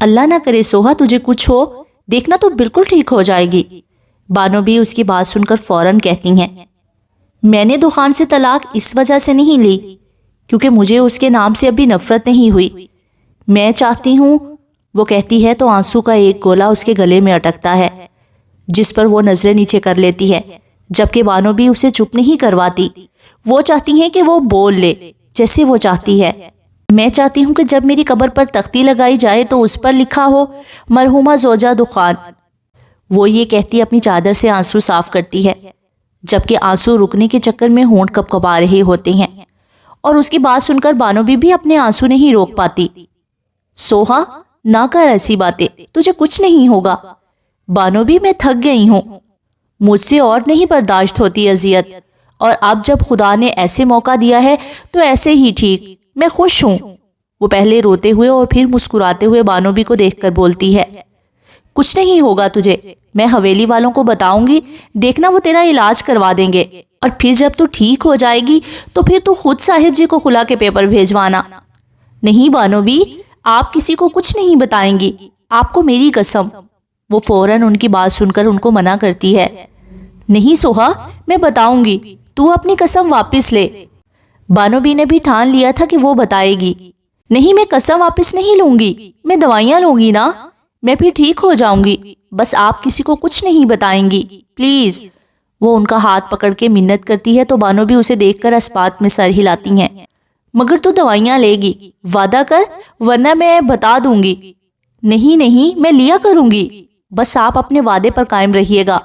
اللہ نہ کرے سوہا تجھے کچھ ہو، دیکھنا تو بالکل ٹھیک ہو جائے گی۔ بانو بھی اس کی بات سن کر فوراً کہتی ہیں، میں نے دخان سے طلاق اس وجہ سے نہیں لی کیونکہ مجھے اس کے نام سے ابھی نفرت نہیں ہوئی، میں چاہتی ہوں۔ وہ کہتی ہے تو آنسو کا ایک گولا اس کے گلے میں اٹکتا ہے، جس پر وہ نظریں نیچے کر لیتی ہے، جبکہ بانو بھی اسے چپ نہیں کرواتی۔ وہ چاہتی ہیں کہ وہ بول لے جیسے وہ چاہتی ہے۔ میں چاہتی ہوں کہ جب میری قبر پر تختی لگائی جائے تو اس پر لکھا ہو مرحومہ زوجہ دخان۔ وہ یہ کہتی اپنی چادر سے آنسو صاف کرتی ہے، جبکہ آنسو رکنے کے چکر میں ہونٹ کپکپا رہے ہوتے ہیں، اور اس کی بات سن کر بانو بھی اپنے آنسو نہیں روک پاتی۔ سوہا نہ کر ایسی باتیں، تجھے کچھ نہیں ہوگا۔ بانو بھی میں تھک گئی ہوں، مجھ سے اور نہیں برداشت ہوتی اذیت، اور اب جب خدا نے ایسے موقع دیا ہے تو ایسے ہی ٹھیک، میں خوش ہوں۔ وہ پہلے روتے ہوئے اور پھر مسکراتے ہوئے بانو بھی کو دیکھ کر بولتی ہے، کچھ نہیں ہوگا تجھے، میں حویلی والوں کو بتاؤں گی، دیکھنا وہ تیرا علاج کروا دیں گے، اور پھر جب تو ٹھیک ہو جائے گی تو پھر تو خود صاحب جی کو خلا کے پیپر بھیجوانا۔ نہیں بانو بھی، آپ کسی کو کچھ نہیں بتائیں گی، آپ کو میری قسم۔ وہ فوراً ان کی بات سن کر ان کو منع کرتی ہے، نہیں سوہا میں بتاؤں گی، تو اپنی قسم واپس لے۔ بانو بی نے بھی ٹھان لیا تھا کہ وہ بتائے گی۔ نہیں میں قسم واپس نہیں لوں گی، میں دوائیاں لوں گی نا، میں پھر ٹھیک ہو جاؤں گی، بس آپ کسی کو کچھ نہیں بتائیں گی پلیز۔ وہ ان کا ہاتھ پکڑ کے منت کرتی ہے تو بانو بھی اسے دیکھ کر اسپات میں سر ہلاتی ہیں، مگر تو دوائیاں لے گی، وعدہ کر ورنہ میں بتا دوں گی۔ نہیں نہیں میں لیا کروں گی، بس آپ اپنے وعدے پر قائم رہیے گا۔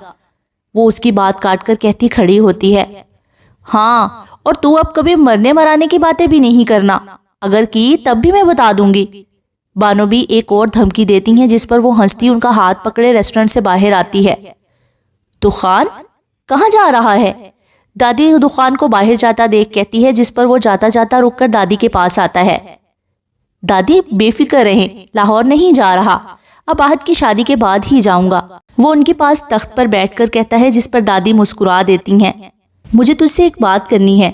وہ اس کی بات کاٹ کر کہتی کھڑی ہوتی ہے، ہاں اور تو اب کبھی مرنے مرانے کی باتیں بھی نہیں کرنا، اگر کی تب بھی میں بتا دوں گی۔ بانو بھی ایک اور دھمکی دیتی ہیں، جس پر وہ ہنستی ان کا ہاتھ پکڑے ریسٹورنٹ سے باہر آتی ہے۔ دخان کہاں جا رہا ہے؟ دادی دخان کو باہر جاتا دیکھ کہتی ہے، جس پر وہ جاتا جاتا رک کر دادی کے پاس آتا ہے۔ دادی بے فکر رہیں، لاہور نہیں جا رہا، اب آہد کی شادی کے بعد ہی جاؤں گا۔ وہ ان کے پاس تخت پر بیٹھ کر کہتا ہے، جس پر دادی مسکرا دیتی ہیں، مجھے تجھ سے ایک بات کرنی ہے۔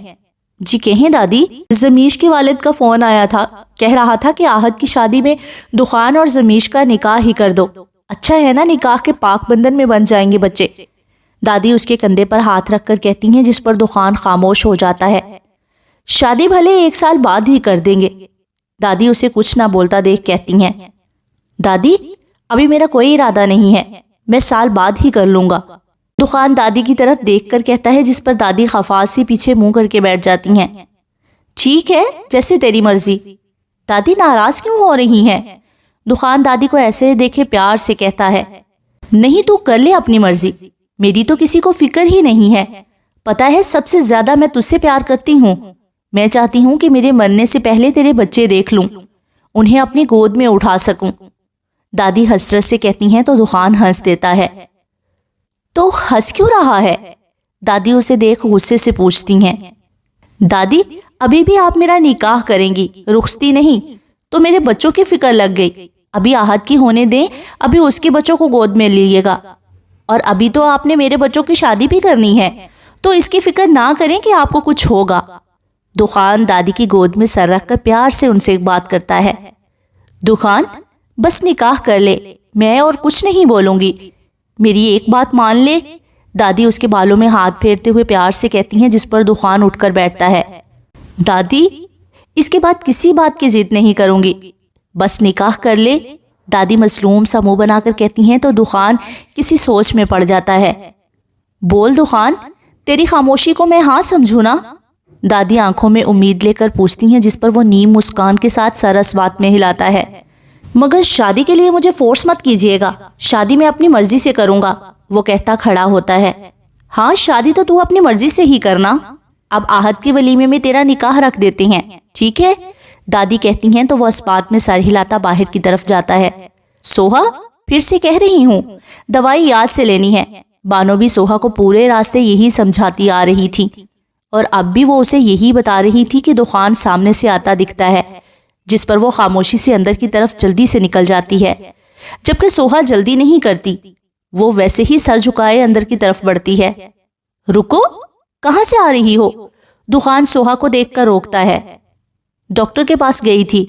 جی کہیں دادی؟ زمیش کے والد کا فون آیا تھا، کہہ رہا تھا کہ آہد کی شادی میں دخان اور زمیش کا نکاح ہی کر دو، اچھا ہے نا، نکاح کے پاک بندھن میں بن جائیں گے بچے۔ دادی اس کے کندھے پر ہاتھ رکھ کر کہتی ہیں، جس پر دخان خاموش ہو جاتا ہے، شادی بھلے 1 سال بعد ہی کر دیں گے۔ دادی اسے کچھ نہ بولتا دیکھ کہتی ہیں، دادی ابھی میرا کوئی ارادہ نہیں ہے، میں سال بعد ہی کر لوں گا۔ دخان دادی کی طرف دیکھ کر کہتا ہے، جس پر دادی خفاش سے پیچھے منہ کر کے بیٹھ جاتی ہیں، ٹھیک ہے جیسے تیری مرضی۔ دادی ناراض کیوں ہو رہی ہیں؟ دخان دادی کو ایسے دیکھے پیار سے کہتا ہے، نہیں تو کر لے اپنی مرضی، میری تو کسی کو فکر ہی نہیں ہے، پتہ ہے سب سے زیادہ میں تجھ سے پیار کرتی ہوں، میں چاہتی ہوں کہ میرے مرنے سے پہلے تیرے بچے دیکھ لوں، انہیں اپنی گود میں اٹھا سکوں۔ دادی حسرت سے کہتی ہیں تو دخان ہنس دیتا ہے، تو ہنس کیوں رہا ہے؟ دادی اسے دیکھ غصے سے پوچھتی ہیں، دادی ابھی بھی آپ میرا نکاح کریں گی، رخصتی نہیں، تو میرے بچوں کی فکر لگ گئی، ابھی آہد کی ہونے دیں، ابھی اس کے بچوں کو گود میں لیے گا، اور ابھی تو آپ نے میرے بچوں کی شادی بھی کرنی ہے، تو اس کی فکر نہ کریں کہ آپ کو کچھ ہوگا۔ دخان دادی کی گود میں سر رکھ کر پیار سے ان سے ایک بات کرتا ہے، دخان بس نکاح کر لے، میں اور کچھ نہیں بولوں گی، میری ایک بات مان لے۔ دادی اس کے بالوں میں ہاتھ پھیرتے ہوئے پیار سے کہتی ہیں، جس پر دخان اٹھ کر بیٹھتا ہے، دادی اس کے بعد کسی بات کی ضد نہیں کروں گی، بس نکاح کر لے۔ دادی مظلوم سا منہ بنا کر کہتی ہیں تو دخان کسی سوچ میں پڑ جاتا ہے، بول دخان تیری خاموشی کو میں ہاں سمجھوں نا؟ دادی آنکھوں میں امید لے کر پوچھتی ہیں، جس پر وہ نیم مسکان کے ساتھ سر اس بات میں ہلاتا ہے، مگر شادی کے لیے مجھے فورس مت کیجیے گا، شادی میں اپنی مرضی سے کروں گا۔ وہ کہتا کھڑا ہوتا ہے، ہاں شادی تو اپنی مرضی سے ہی کرنا، اب آہد کے ولیمے میں تیرا نکاح رکھ دیتے ہیں، ٹھیک ہے؟ دادی کہتی ہیں تو وہ اس بات میں سر ہلاتا باہر کی طرف جاتا ہے۔ سوہا پھر سے کہہ رہی ہوں، دوائی یاد سے لینی ہے۔ بانو بھی سوہا کو پورے راستے یہی سمجھاتی آ رہی تھی، اور اب بھی وہ اسے یہی بتا رہی تھی کہ دخان سامنے سے آتا دکھتا ہے، جس پر وہ خاموشی سے اندر کی طرف جلدی سے نکل جاتی ہے، جبکہ سوہا جلدی نہیں کرتی، وہ ویسے ہی سر جھکائے اندر کی طرف بڑھتی ہے۔ رکو، کہاں سے آ رہی ہو؟ دخان سوہا کو دیکھ کر روکتا ہے۔ ڈاکٹر کے پاس گئی تھی،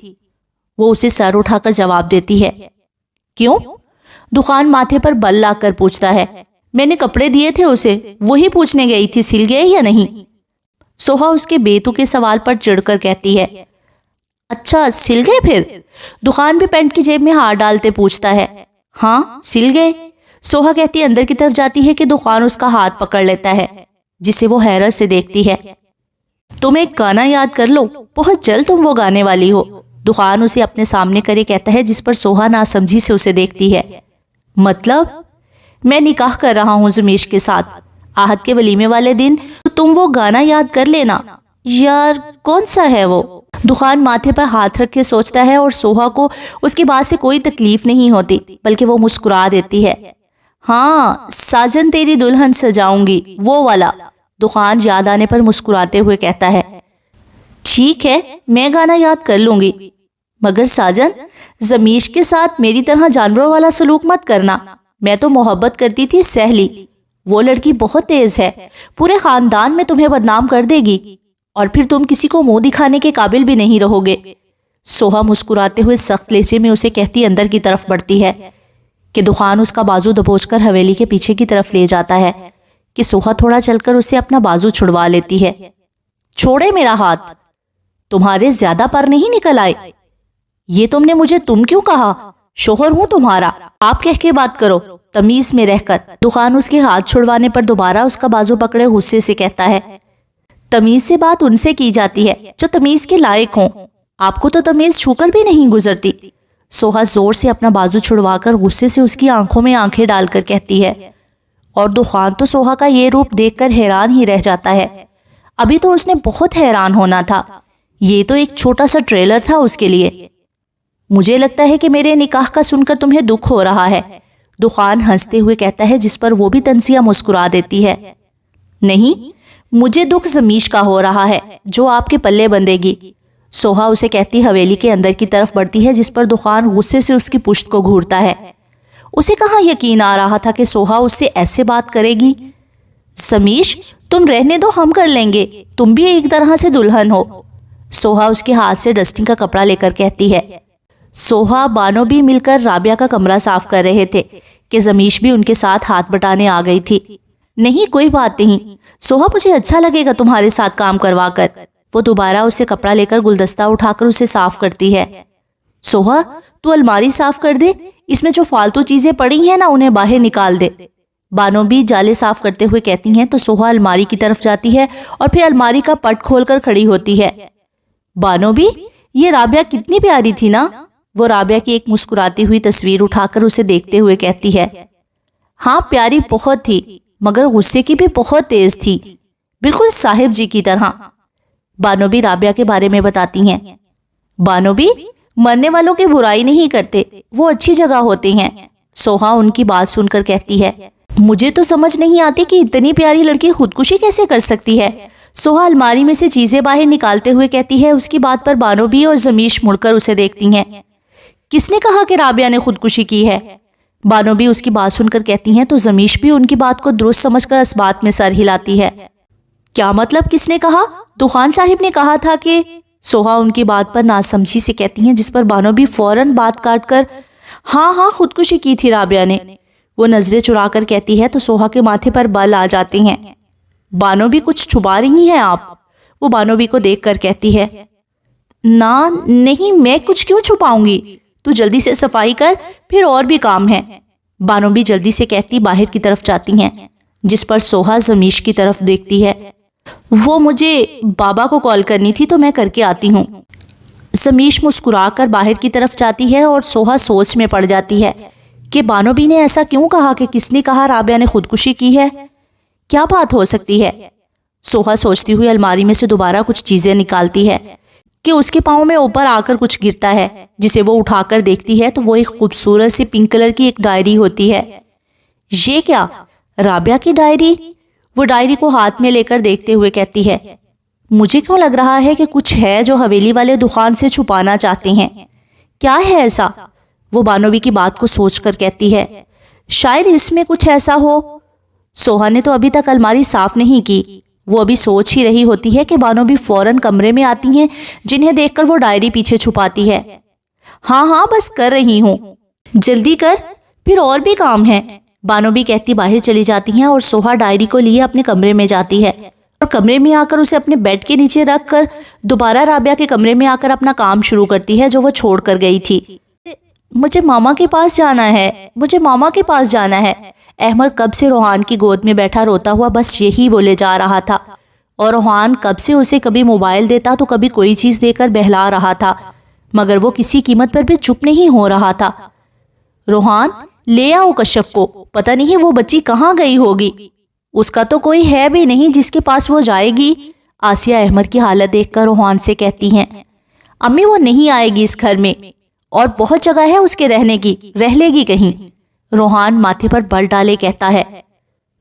وہ اسے سر اٹھا کر جواب دیتی ہے۔ کیوں؟ دخان ماتھے پر بل لا کر پوچھتا ہے۔ میں نے کپڑے دیے تھے اسے، وہی پوچھنے گئی تھی سل گئے یا نہیں۔ سوہا اس کے بیتو کے سوال پر چڑھ کر کہتی ہے، اچھا سل گئے پھر؟ دخان بھی پینٹ کی جیب میں ہاتھ ڈالتے پوچھتا ہے۔ ہاں سل گئے، سوہا کہتی اندر کی طرف جاتی ہے کہ دخان اس کا ہاتھ پکڑ لیتا ہے، جسے وہ حیرت سے دیکھتی ہے۔ تم ایک گانا یاد کر لو، بہت جلد تم وہ گانے والی ہو۔ دخان اسے اپنے سامنے کرے کہتا ہے، جس پر سوہا ناسمجھی سے اسے دیکھتی ہے۔ مطلب؟ میں نکاح کر رہا ہوں زمیش کے ساتھ، آہد کے ولیمے والے دن تو تم وہ گانا یاد کر لینا۔ یار کون سا ہے وہ؟ دخان ماتھے پر ہاتھ رکھ کے سوچتا ہے اور سوہا کو اس کی بات سے کوئی تکلیف نہیں ہوتی، بلکہ وہ مسکرا دیتی ہے۔ ہاں ساجن تیری دلہن سجاؤں گی، وہ والا۔ دخان یاد آنے پر مسکراتے ہوئے کہتا ہے، ٹھیک ہے میں گانا یاد کر لوں گی، مگر ساجن زمیش کے ساتھ میری طرح جانوروں والا سلوک مت کرنا۔ میں تو محبت کرتی تھی سہلی، وہ لڑکی بہت تیز ہے، پورے خاندان میں تمہیں بدنام کر دے گی، اور پھر تم کسی کو منہ دکھانے کے قابل بھی نہیں رہو گے۔ سوہا مسکراتے ہوئے سخت لہجے میں اسے کہتی اندر کی طرف بڑھتی ہے کہ دخان اس کا بازو دبوچ کر حویلی کے پیچھے کی طرف لے جاتا ہے کہ سوہا تھوڑا چل کر اسے اپنا بازو چھڑوا لیتی ہے۔ چھوڑے میرا ہاتھ، تمہارے زیادہ پر نہیں نکل آئے؟ یہ تم نے مجھے تم کیوں کہا؟ شوہر ہوں تمہارا، آپ کہہ کے بات کرو تمیز میں رہ کر۔ دخان اس کے ہاتھ چھڑوانے پر دوبارہ اس کا بازو پکڑے غصے سے کہتا ہے، تمیز سے بات ان سے کی جاتی ہے جو تمیز کے لائق ہوں، آپ کو تو تمیز چھو کر بھی نہیں گزرتی۔ سوہا زور سے اپنا بازو چھڑوا کر غصے سے اس کی آنکھوں میں آنکھیں ڈال کر کہتی ہے، اور دخان تو سوہا کا یہ روپ دیکھ کر حیران ہی رہ جاتا ہے۔ ابھی تو اس نے بہت حیران ہونا تھا، یہ تو ایک چھوٹا سا ٹریلر تھا اس کے لیے۔ مجھے لگتا ہے کہ میرے نکاح کا سن کر تمہیں دکھ ہو رہا ہے، دخان ہنستے ہوئے کہتا ہے، جس پر وہ بھی تنزیہ مسکرا دیتی ہے۔ نہیں، مجھے دکھ زمیش کا ہو رہا ہے جو آپ کے پلے بندھے گی۔ سوہا اسے کہتی حویلی کے اندر کی طرف بڑھتی ہے، جس پر دخان غصے سے اس کی پشت کو گھورتا ہے۔ اسے کہاں یقین آ رہا تھا کہ سوہا اس سے ایسے بات کرے گی۔ زمیش تم رہنے دو، ہم کر لیں گے، تم بھی ایک طرح سے دلہن ہو۔ سوہا اس کے ہاتھ سے ڈسٹنگ کا کپڑا لے کر کہتی ہے۔ سوہا بانو بھی مل کر رابعہ کا کمرہ صاف کر رہے تھے کہ زمیش بھی ان کے ساتھ ہاتھ بٹانے آ گئی تھی۔ نہیں کوئی بات نہیں سوہا، مجھے اچھا لگے گا تمہارے ساتھ کام کروا کر۔ وہ دوبارہ اسے کپڑا لے کر گلدستہ اٹھا کر اسے صاف کرتی ہے۔ سوہا تو الماری صاف کر دے، اس میں جو فالتو چیزیں پڑی ہیں نا انہیں باہر نکال دے۔ بانو بھی جالے صاف کرتے ہوئے کہتی ہیں تو سوہا الماری کی طرف جاتی ہے اور پھر الماری کا پٹ کھول کر کھڑی ہوتی ہے۔ بانو بھی، یہ رابعہ کتنی پیاری تھی نا؟ وہ رابعہ کی ایک مسکراتی ہوئی تصویر اٹھا کر اسے دیکھتے ہوئے کہتی ہے۔ ہاں پیاری بہت تھی، مگر غصے کی بھی بہت تیز تھی، بالکل صاحب جی کی طرح۔ بانو بھی رابعہ کے بارے میں بتاتی ہیں۔ بانو بھی مرنے والوں کی برائی نہیں کرتے، وہ اچھی جگہ ہوتے ہیں۔ سوہا ان کی بات سن کر کہتی ہے، مجھے تو سمجھ نہیں آتی کہ اتنی پیاری لڑکی خودکشی کیسے کر سکتی ہے۔ سوہا الماری میں سے چیزیں باہر نکالتے ہوئے کہتی ہے۔ اس کی بات پر بانو بھی اور زمیش مڑ کر اسے دیکھتی ہیں۔ کس نے کہا کہ رابعہ نے خودکشی کی ہے؟ بانو بھی اس کی بات سن کر کہتی ہیں تو زمیش بھی ان کی بات کو درست سمجھ کر اس بات میں سر ہلاتی ہے۔ کیا مطلب کس نے کہا؟ دخان صاحب نے کہا تھا کہ… سوہا ان کی بات پر ناسمجھی سے کہتی ہیں، جس پر بانو بھی فوراً بات کاٹ کر ہاں خودکشی کی تھی رابعہ نے۔ وہ نظریں چرا کر کہتی ہے تو سوہا کے ماتھے پر بال آ جاتے ہیں۔ بانو بھی کچھ چھپا رہی ہیں آپ؟ وہ بانو بھی کو دیکھ کر کہتی ہے، نہیں میں کچھ کیوں چھپاؤں گی، تو جلدی سے صفائی کر، پھر اور بھی کام ہے۔ بانو بھی جلدی سے کہتی باہر کی طرف جاتی ہیں، جس پر سوہا زمیش کی طرف دیکھتی ہے۔ وہ مجھے بابا کو کال کرنی تھی تو میں کر کے آتی ہوں۔ زمیش مسکرا کر باہر کی طرف جاتی ہے اور سوہا سوچ میں پڑ جاتی ہے کہ بانو بھی نے ایسا کیوں کہا کہ کس نے کہا رابعہ نے خودکشی کی ہے؟ کیا بات ہو سکتی ہے؟ سوہا سوچتی ہوئی الماری میں سے دوبارہ کچھ چیزیں نکالتی ہے کہ اس کے پاؤں میں اوپر آ کر کچھ گرتا ہے، جسے وہ اٹھا کر دیکھتی ہے تو وہ ایک خوبصورت سی پنک کلر کی ایک ڈائری ہوتی ہے۔ یہ کیا؟ رابعہ کی ڈائری؟ وہ ڈائری کو ہاتھ میں لے کر دیکھتے ہوئے کہتی ہے، مجھے کیوں لگ رہا ہے کہ کچھ ہے جو حویلی والے دخان سے چھپانا چاہتے ہیں۔ کیا ہے ایسا؟ وہ بانوی کی بات کو سوچ کر کہتی ہے، شاید اس میں کچھ ایسا ہو۔ سوہا نے تو ابھی تک الماری صاف نہیں کی، وہ ابھی سوچ ہی رہی ہوتی ہے کہ بانو بھی فوراً کمرے میں آتی ہیں، جنہیں دیکھ کر وہ ڈائری پیچھے چھپاتی ہے۔ ہاں بس کر رہی ہوں۔ جلدی کر، پھر اور بھی کام ہے۔ بانو بھی کہتی باہر چلی جاتی ہیں اور سوہا ڈائری کو لیے اپنے کمرے میں جاتی ہے اور کمرے میں آ کر اسے اپنے بیڈ کے نیچے رکھ کر دوبارہ رابعہ کے کمرے میں آ کر اپنا کام شروع کرتی ہے جو وہ چھوڑ کر گئی تھی۔ مجھے ماما کے پاس جانا ہے، مجھے ماما کے پاس جانا ہے۔ احمد کب سے روحان کی گود میں بیٹھا روتا ہوا بس یہی بولے جا رہا تھا، اور روحان کب سے اسے کبھی موبائل دیتا تو کبھی کوئی چیز دے کر بہلا رہا تھا، مگر وہ کسی قیمت پر بھی چپ نہیں ہو رہا تھا۔ روحان، لے آؤ کشف کو، پتہ نہیں وہ بچی کہاں گئی ہوگی، اس کا تو کوئی ہے بھی نہیں جس کے پاس وہ جائے گی۔ آسیہ احمد کی حالت دیکھ کر روحان سے کہتی ہیں، امی وہ نہیں آئے گی اس گھر میں، اور بہت جگہ ہے اس کے رہنے کی، رہ لے گی کہیں۔ روحان ماتھے پر بل ڈالے کہتا ہے،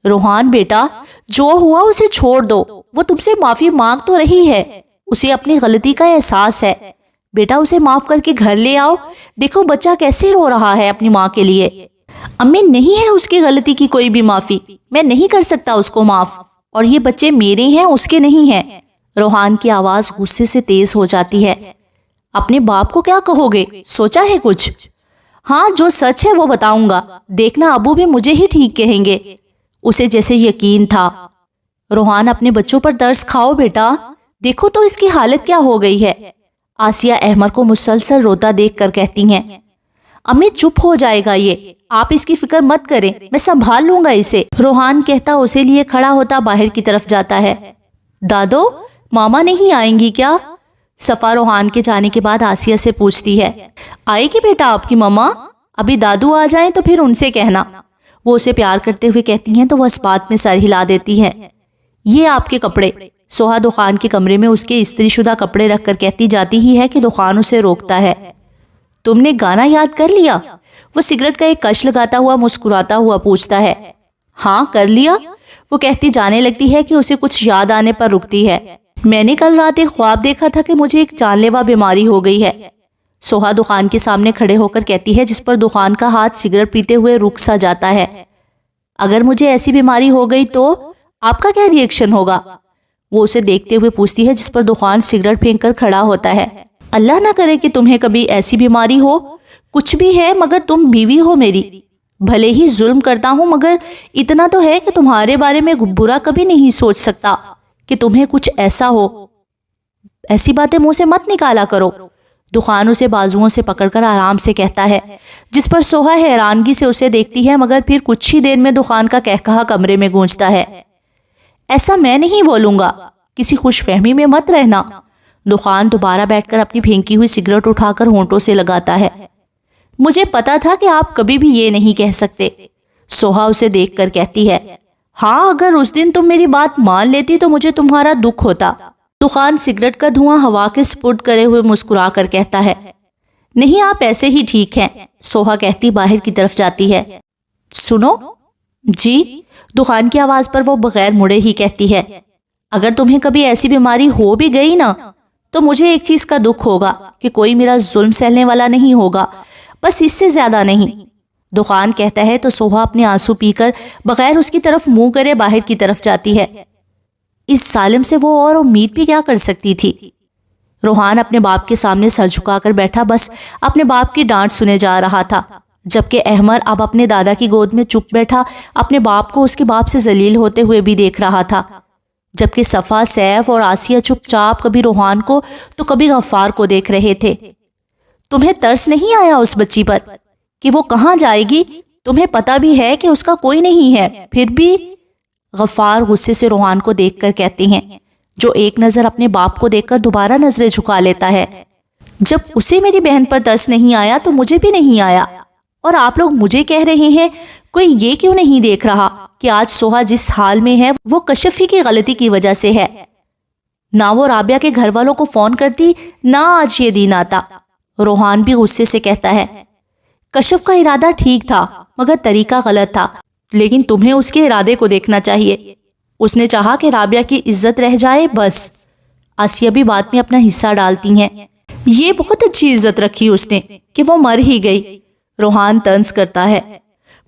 روحان بیٹا، جو ہوا اسے چھوڑ دو، وہ تم سے معافی مانگ تو رہی ہے، اسے اپنی غلطی کا احساس ہے، بیٹا اسے معاف کر کے گھر لے آؤ، دیکھو بچہ کیسے رو رہا ہے اپنی ماں کے لیے۔ امی نہیں ہے اس کی غلطی کی کوئی بھی معافی، میں نہیں کر سکتا اس کو معاف، اور یہ بچے میرے ہیں اس کے نہیں ہیں۔ روحان کی آواز غصے سے تیز ہو جاتی ہے، اپنے باپ کو کیا کہو گے، سوچا ہے کچھ؟ ہاں جو سچ ہے وہ بتاؤں گا، دیکھنا ابو بھی مجھے ہی ٹھیک کہیں گے، اسے جیسے یقین تھا۔ روحان اپنے بچوں پر ترس کھاؤ بیٹا، دیکھو تو اس کی حالت کیا ہو گئی ہے۔ آسیہ احمد کو مسلسل روتا دیکھ کر کہتی ہیں، امی چپ ہو جائے گا یہ، آپ اس کی فکر مت کریں، میں سنبھال لوں گا اسے۔ روحان کہتا اسے لیے کھڑا ہوتا باہر کی طرف جاتا ہے۔ دادو، ماما نہیں آئیں گی کیا؟ صفا روحان کے جانے کے بعد آسیہ سے پوچھتی ہے، آئے گی بیٹا آپ کی ماما؟ ابھی دادو آ جائیں تو پھر ان سے کہنا۔ وہ اسے پیار کرتے ہوئے کہتی ہیں تو وہ اس بات میں سر ہلا دیتی ہے۔ یہ آپ کے کپڑے۔ سوہا دخان کے کمرے میں اس کے استری شدہ کپڑے رکھ کر کہتی جاتی ہی ہے کہ دخان اسے روکتا ہے، تم نے گانا یاد کر لیا؟ وہ سگریٹ کا ایک کش لگاتا ہوا مسکراتا ہوا پوچھتا ہے۔ ہاں کر لیا، وہ کہتی جانے لگتی ہے کہ اسے کچھ یاد آنے پر رکتی ہے۔ میں نے کل رات ایک خواب دیکھا تھا کہ مجھے ایک جان لیوا بیماری ہو گئی ہے۔ سوہا دخان کے سامنے کھڑے ہو کر کہتی ہے، جس پر دخان کا ہاتھ سگریٹ پیتے ہوئے رک سا جاتا ہے۔ اگر مجھے ایسی بیماری ہو گئی تو آپ کا کیا ری ایکشن ہوگا؟ وہ اسے دیکھتے ہوئے پوچھتی ہے، جس پر دخان سگریٹ پھینک کر کھڑا ہوتا ہے۔ اللہ نہ کرے کہ تمہیں کبھی ایسی بیماری ہو، کچھ بھی ہے مگر تم بیوی ہو میری، بھلے ہی ظلم کرتا ہوں مگر اتنا تو ہے کہ تمہارے بارے میں برا کبھی نہیں سوچ سکتا کہ تمہیں کچھ ایسا ہو۔ ایسی باتیں منہ سے مت نکالا کرو۔ دخان اسے بازوؤں سے پکڑ کر آرام سے کہتا ہے، جس پر سوہا حیرانگی سے اسے دیکھتی ہے مگر پھر کچھ ہی دیر میں دخان کا کہکہا کمرے میں گونجتا ہے۔ ایسا میں نہیں بولوں گا، کسی خوش فہمی میں مت رہنا۔ دخان دوبارہ بیٹھ کر اپنی پھینکی ہوئی سگریٹ اٹھا کر ہونٹوں سے لگاتا ہے۔ مجھے پتا تھا کہ آپ کبھی بھی یہ نہیں کہہ سکتے۔ سوہا اسے دیکھ کر کہتی ہے، ہاں اگر اس دن تم میری بات مان لیتی تو مجھے تمہارا دکھ ہوتا۔ دخان سگریٹ کا دھواں ہوا کے سپرد کرے ہوئے مسکرا کر کہتا ہے، نہیں آپ ایسے ہی ٹھیک ہیں۔ سوہا کہتی باہر کی طرف جاتی ہے۔ سنو جی، دخان کی آواز پر وہ بغیر مڑے ہی کہتی ہے، اگر تمہیں کبھی ایسی بیماری ہو بھی گئی نا تو مجھے ایک چیز کا دکھ ہوگا کہ کوئی میرا ظلم سہنے والا نہیں ہوگا، بس اس سے زیادہ نہیں۔ دخان کہتا ہے تو سوہا اپنے آنسو پی کر بغیر اس کی طرف منہ کرے باہر کی طرف جاتی ہے۔ اس ظالم سے وہ اور امید بھی کیا کر سکتی تھی؟ روحان اپنے باپ کے سامنے سر جھکا کر بیٹھا بس اپنے باپ کی ڈانٹ سنے جا رہا تھا، جبکہ احمد اب اپنے دادا کی گود میں چپ بیٹھا اپنے باپ کو اس کے باپ سے ذلیل ہوتے ہوئے بھی دیکھ رہا تھا، جبکہ صفا، سیف اور آسیہ چپ چاپ کبھی روحان کو تو کبھی غفار کو دیکھ رہے تھے۔ تمہیں ترس نہیں آیا اس بچی پر کہ وہ کہاں جائے گی؟ تمہیں پتا بھی ہے کہ اس کا کوئی نہیں ہے، پھر بھی؟ غفار غصے سے روحان کو دیکھ کر کہتے ہیں، جو ایک نظر اپنے باپ کو دیکھ کر دوبارہ نظریں جھکا لیتا ہے، جب اسے میری بہن پر ترس نہیں آیا تو مجھے بھی نہیں آیا، اور آپ لوگ مجھے کہہ رہے ہیں کوئی یہ کیوں نہیں دیکھ رہا کہ آج سوہا جس حال میں ہے وہ کشف ہی کی غلطی کی وجہ سے ہے؟ نہ وہ رابعہ کے گھر والوں کو فون کرتی، نہ آج یہ دن آتا۔ روحان بھی غصے سے کہتا ہے، کشف کا ارادہ ٹھیک تھا مگر طریقہ غلط تھا، لیکن تمہیں اس کے ارادے کو دیکھنا چاہیے۔ اس نے چاہا کہ رابعہ کی عزت رہ جائے بس۔ آسیہ بھی بات میں اپنا حصہ ڈالتی ہیں، یہ بہت اچھی عزت رکھی اس نے کہ وہ مر ہی گئی۔ روحان طنز کرتا ہے،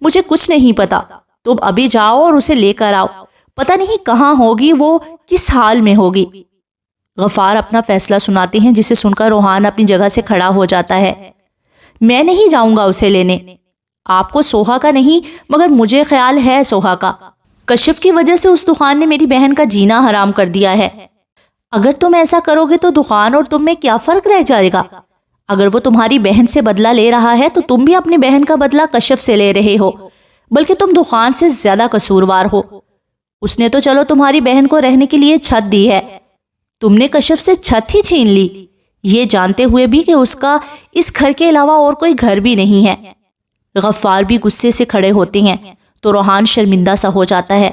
مجھے کچھ نہیں پتا، تم ابھی جاؤ اور اسے لے کر آؤ، پتہ نہیں کہاں ہوگی، وہ کس حال میں ہوگی۔ غفار اپنا فیصلہ سناتے ہیں، جسے سن کر روحان اپنی جگہ سے کھڑا ہو جاتا ہے۔ میں نہیں جاؤں گا اسے لینے. آپ کو سوہا کا نہیں مگر مجھے خیال ہے سوہا کا. کشف کی وجہ سے اس دخان نے میری بہن کا جینا حرام کر دیا ہے. اگر تم ایسا کرو گے تو دخان اور تم میں کیا فرق رہ جائے گا؟ اگر وہ تمہاری بہن سے بدلہ لے رہا ہے تو تم بھی اپنی بہن کا بدلہ کشف سے لے رہے ہو، بلکہ تم دخان سے زیادہ قصوروار ہو. اس نے تو چلو تمہاری بہن کو رہنے کے لیے چھت دی ہے، تم نے کشف سے چھت ہی چھین لی، یہ جانتے ہوئے بھی کہ اس کا اس گھر کے علاوہ اور کوئی گھر بھی نہیں ہے. غفار بھی غصے سے کھڑے ہوتے ہیں تو روحان شرمندہ سا ہو جاتا ہے،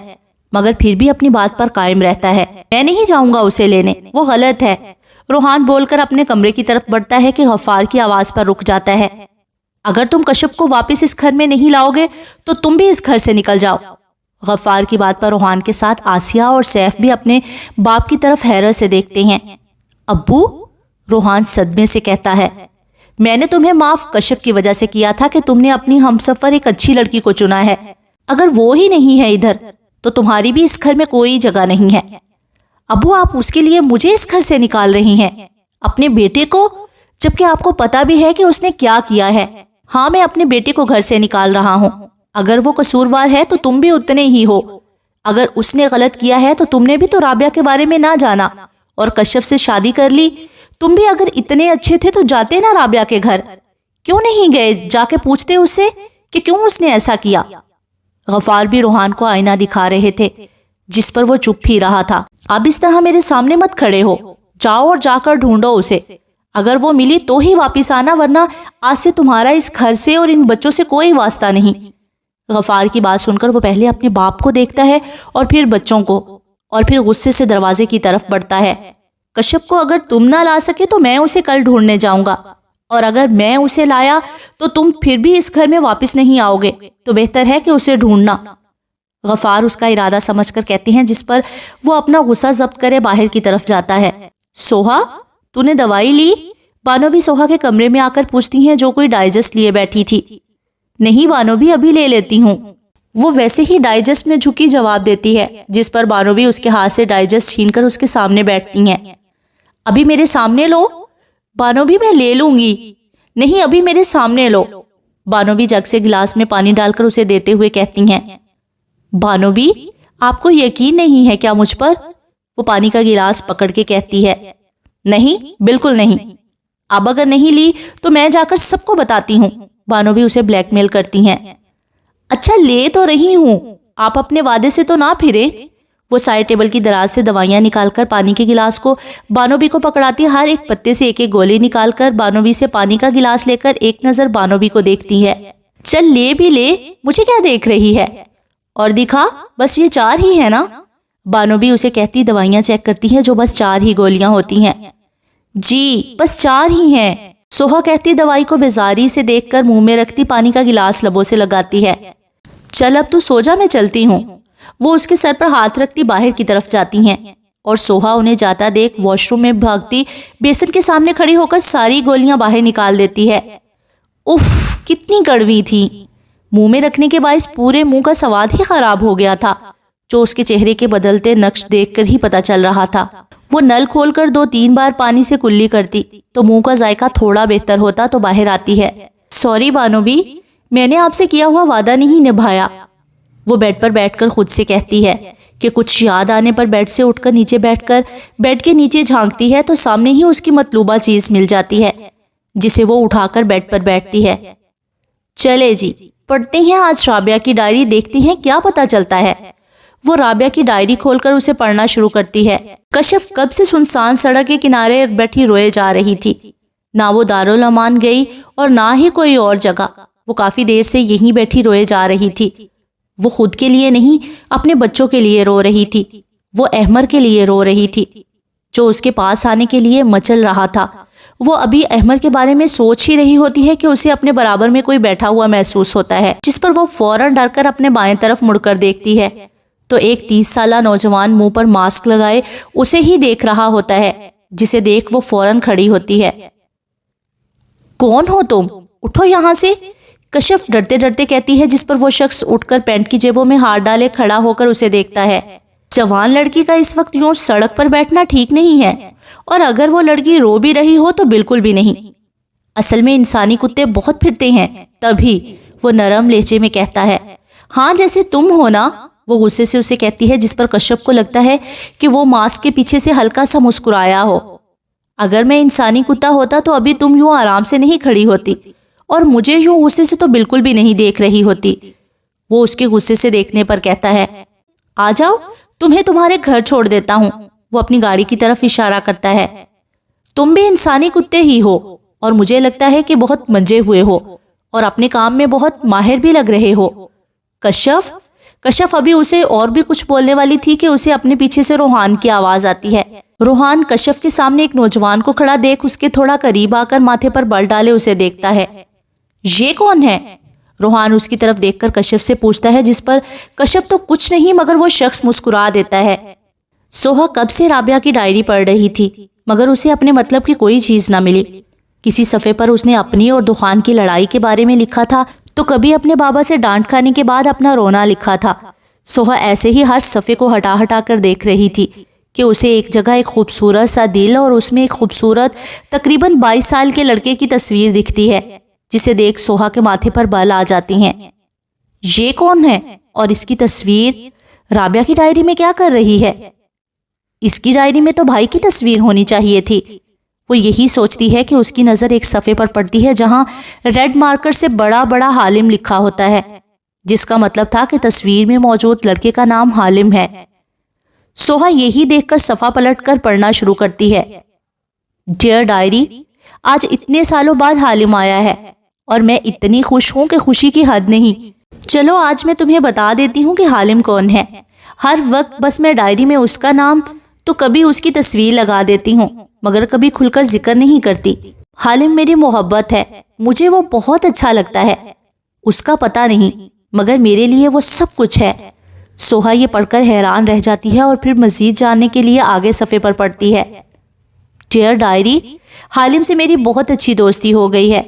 مگر پھر بھی اپنی بات پر قائم رہتا ہے. میں نہیں جاؤں گا اسے لینے، وہ غلط ہے. روحان بول کر اپنے کمرے کی طرف بڑھتا ہے کہ غفار کی آواز پر رک جاتا ہے. اگر تم کشف کو واپس اس گھر میں نہیں لاؤ گے تو تم بھی اس گھر سے نکل جاؤ. غفار کی بات پر روحان کے ساتھ آسیہ اور سیف بھی اپنے باپ کی طرف حیرت سے دیکھتے ہیں. ابو، روحان صدمے سے کہتا ہے، میں نے تمہیں معاف کشف کی وجہ سے کیا تھا کہ تم نے اپنی ہمسفر ایک اچھی لڑکی کو چنا ہے. اگر وہ ہی نہیں ہے ادھر تو تمہاری بھی اس گھر میں کوئی جگہ نہیں ہے. ابو، آپ اس کے لیے مجھے اس گھر سے نکال رہی ہیں، اپنے بیٹے کو، جبکہ آپ کو پتا بھی ہے کہ اس نے کیا کیا ہے. ہاں، میں اپنے بیٹے کو گھر سے نکال رہا ہوں. اگر وہ قصوروار ہے تو تم بھی اتنے ہی ہو. اگر اس نے غلط کیا ہے تو تم نے بھی تو رابعہ کے بارے میں نہ جانا اور کشف سے شادی کر لی. تم بھی اگر اتنے اچھے تھے تو جاتے نا رابعہ کے گھر. کیوں نہیں گئے؟ جا کے پوچھتے اس سے کہ کیوں اس نے ایسا کیا. غفار بھی روحان کو آئینہ دکھا رہے تھے جس پر وہ چپ ہی رہا تھا. اب اس طرح میرے سامنے مت کھڑے ہو، جاؤ اور جا کر ڈھونڈو اسے. اگر وہ ملی تو ہی واپس آنا، ورنہ آج سے تمہارا اس گھر سے اور ان بچوں سے کوئی واسطہ نہیں. غفار کی بات سن کر وہ پہلے اپنے باپ کو دیکھتا ہے اور پھر بچوں کو، اور پھر غصے سے دروازے کی طرف بڑھتا ہے. کشف کو اگر تم نہ لا سکے تو میں اسے کل ڈھونڈنے جاؤں گا، اور اگر میں اسے لایا تو تم پھر بھی اس گھر میں واپس نہیں آؤ گے، تو بہتر ہے کہ اسے ڈھونڈنا. غفار اس کا ارادہ سمجھ کر کہتے ہیں، جس پر وہ اپنا غصہ ضبط کرے باہر کی طرف جاتا ہے. سوہا، تو نے دوائی لی؟ بانو بھی سوہا کے کمرے میں آ کر پوچھتی ہیں جو کوئی ڈائجسٹ لیے بیٹھی تھی. نہیں بانو بھی، ابھی لے لیتی ہوں. وہ ویسے ہی ڈائجسٹ میں جھکی جواب دیتی ہے، جس پر بانو بھی اس کے ہاتھ سے ڈائجسٹ چھین کر اس کے سامنے بیٹھتی ہیں. ابھی میرے سامنے لو. بانو بھی، میں لے لوں گی. نہیں، ابھی میرے سامنے لو. بانو بھی جگ سے گلاس میں پانی ڈال کر اسے دیتے ہوئے کہتی ہیں. بانو بھی، آپ کو یقین نہیں ہے کیا مجھ پر؟ وہ پانی کا گلاس پکڑ کے کہتی ہے. نہیں، بالکل نہیں. اب اگر نہیں لی تو میں جا کر سب کو بتاتی ہوں. بانو بھی اسے بلیک میل کرتی ہیں. اچھا، لے تو رہی ہوں، آپ اپنے وعدے سے تو نہ پھرے. وہ سائڈ ٹیبل کی دراز سے دوائیاں نکال کر پانی کے گلاس کو بانو بھی کو پکڑاتی، ہر ایک پتے سے ایک ایک گولی نکال کر بانو بھی سے پانی کا گلاس لے کر ایک نظر بانو بھی کو دیکھتی ہے. چل لے بھی لے، مجھے کیا دیکھ رہی ہے؟ اور دکھا، بس یہ 4 ہی ہے نا؟ بانو بھی اسے کہتی دوائیاں چیک کرتی ہے جو بس 4 ہی گولیاں ہوتی ہیں. جی بس 4 ہی ہیں. سوہا کہتی دوائی کو بیزاری سے دیکھ کر منہ میں رکھتی پانی کا گلاس لبوں سے لگاتی ہے. چل اب تو سو جا، میں چلتی ہوں. وہ اس کے سر پر ہاتھ رکھتی باہر کی طرف جاتی ہیں اور سوہا انہیں جاتا دیکھ واش روم میں بھاگتی بیسن کے سامنے کھڑی ہو کر ساری گولیاں باہر نکال دیتی ہے. اف، کتنی کڑوی تھی. منہ میں رکھنے کے باعث پورے منہ کا سواد ہی خراب ہو گیا تھا، جو اس کے چہرے کے بدلتے نقش دیکھ کر ہی پتا چل رہا تھا. وہ نل کھول کر 2-3 بار پانی سے کلی کرتی تو منہ کا ذائقہ تھوڑا بہتر ہوتا تو باہر آتی ہے. سوری بانو بھی، میں نے آپ سے کیا ہوا وعدہ نہیں نبھایا. وہ بیڈ پر بیٹھ کر خود سے کہتی ہے کہ کچھ یاد آنے پر بیڈ سے اٹھ کر نیچے بیٹھ کر بیڈ کے نیچے جھانکتی ہے تو سامنے ہی اس کی مطلوبہ چیز مل جاتی ہے، جسے وہ اٹھا کر بیڈ پر بیٹھتی ہے. چلے جی، پڑھتے ہیں آج رابعہ کی ڈائری، دیکھتی ہیں کیا پتا چلتا ہے. وہ رابعہ کی ڈائری کھول کر اسے پڑھنا شروع کرتی ہے. کشف کب سے سنسان سڑک کے کنارے بیٹھی روئے جا رہی تھی. نہ وہ دارالامان گئی اور نہ ہی کوئی اور جگہ. وہ کافی دیر سے یہیں بیٹھی روئے جا رہی تھی. وہ خود کے لیے نہیں، اپنے بچوں کے لیے رو رہی تھی. وہ احمر کے لیے رو رہی تھی جو اس کے پاس آنے کے لیے مچل رہا تھا. وہ ابھی احمر کے بارے میں سوچ ہی رہی ہوتی ہے کہ اسے اپنے برابر میں کوئی بیٹھا ہوا محسوس ہوتا ہے، جس پر وہ فوراً ڈر کر اپنے بائیں طرف مڑ کر دیکھتی ہے تو ایک 30 سالہ نوجوان منہ پر ماسک لگائے اسے ہی دیکھ رہا ہوتا ہے، جسے دیکھ وہ فوراً کھڑی ہوتی ہے. کون ہو تم؟ اٹھو یہاں سے. کشف ڈرتے ڈرتے کہتی ہے، جس پر وہ شخص اٹھ کر پینٹ کی جیبوں میں ہاتھ ڈالے کھڑا ہو کر اسے دیکھتا ہے. جوان لڑکی کا اس وقت یوں سڑک پر بیٹھنا ٹھیک نہیں ہے، اور اگر وہ لڑکی رو بھی رہی ہو تو بالکل بھی نہیں. اصل میں انسانی کتے بہت پھرتے ہیں۔ تبھی وہ نرم لہجے میں کہتا ہے، ہاں جیسے تم ہو نا۔ وہ غصے سے اسے کہتی ہے، جس پر کشف کو لگتا ہے کہ وہ ماسک کے پیچھے سے ہلکا سا مسکرایا ہو۔ اگر میں انسانی کتا ہوتا تو ابھی تم یوں آرام سے نہیں کھڑی ہوتی اور مجھے یوں غصے سے تو بالکل بھی نہیں دیکھ رہی ہوتی۔ وہ اس کے غصے سے دیکھنے پر کہتا ہے، آ جاؤ، تمہیں تمہارے گھر چھوڑ دیتا ہوں۔ وہ اپنی گاڑی کی طرف اشارہ کرتا ہے۔ تم بھی انسانی کتے ہی ہو اور مجھے لگتا ہے کہ بہت منجے ہوئے ہو اور اپنے کام میں بہت ماہر بھی لگ رہے ہو۔ کشف ابھی اسے اور بھی کچھ بولنے والی تھی کہ اسے اپنے پیچھے سے روحان کی آواز آتی ہے۔ روحان کشف کے سامنے ایک نوجوان کو کھڑا دیکھ اس کے تھوڑا قریب آ کر ماتھے پر بل ڈالے اسے دیکھتا ہے۔ یہ کون ہے؟ روحان اس کی طرف دیکھ کر کشف سے پوچھتا ہے، جس پر کشف تو کچھ نہیں مگر وہ شخص مسکرا دیتا ہے۔ سوہا کب سے رابعہ کی ڈائری پڑھ رہی تھی مگر اسے اپنے مطلب کی کوئی چیز نہ ملی۔ کسی صفحے پر اس نے اپنی اور دخان کی لڑائی کے بارے میں لکھا تھا تو کبھی اپنے بابا سے ڈانٹ کھانے کے بعد اپنا رونا لکھا تھا۔ سوہا ایسے ہی ہر صفحے کو ہٹا ہٹا کر دیکھ رہی تھی کہ اسے ایک جگہ ایک خوبصورت سا دل اور اس میں ایک خوبصورت تقریباً 22 سال کے لڑکے کی تصویر دکھتی ہے، جسے دیکھ سوہا کے ماتھے پر بال آ جاتی ہیں۔ یہ کون ہے اور اس کی تصویر رابعہ کی ڈائری میں کیا کر رہی ہے؟ اس کی ڈائری میں تو بھائی کی تصویر ہونی چاہیے تھی۔ وہ یہی سوچتی ہے کہ اس کی نظر ایک صفحے پر پڑتی ہے جہاں ریڈ مارکر سے بڑا بڑا حالم لکھا ہوتا ہے، جس کا مطلب تھا کہ تصویر میں موجود لڑکے کا نام حالم ہے۔ سوہا یہی دیکھ کر صفحہ پلٹ کر پڑھنا شروع کرتی ہے۔ ڈیئر ڈائری، آج اتنے سالوں بعد حالم آیا ہے اور میں اتنی خوش ہوں کہ خوشی کی حد نہیں۔ چلو آج میں تمہیں بتا دیتی ہوں کہ حالم کون ہے۔ ہر وقت بس میں ڈائری میں اس کا نام تو کبھی اس کی تصویر لگا دیتی ہوں مگر کبھی کھل کر ذکر نہیں کرتی۔ حالم میری محبت ہے، مجھے وہ بہت اچھا لگتا ہے۔ اس کا پتہ نہیں مگر میرے لیے وہ سب کچھ ہے۔ سوہا یہ پڑھ کر حیران رہ جاتی ہے اور پھر مزید جاننے کے لیے آگے صفحے پر پڑھتی ہے۔ ڈیئر ڈائری، حالم سے میری بہت اچھی دوستی ہو گئی ہے۔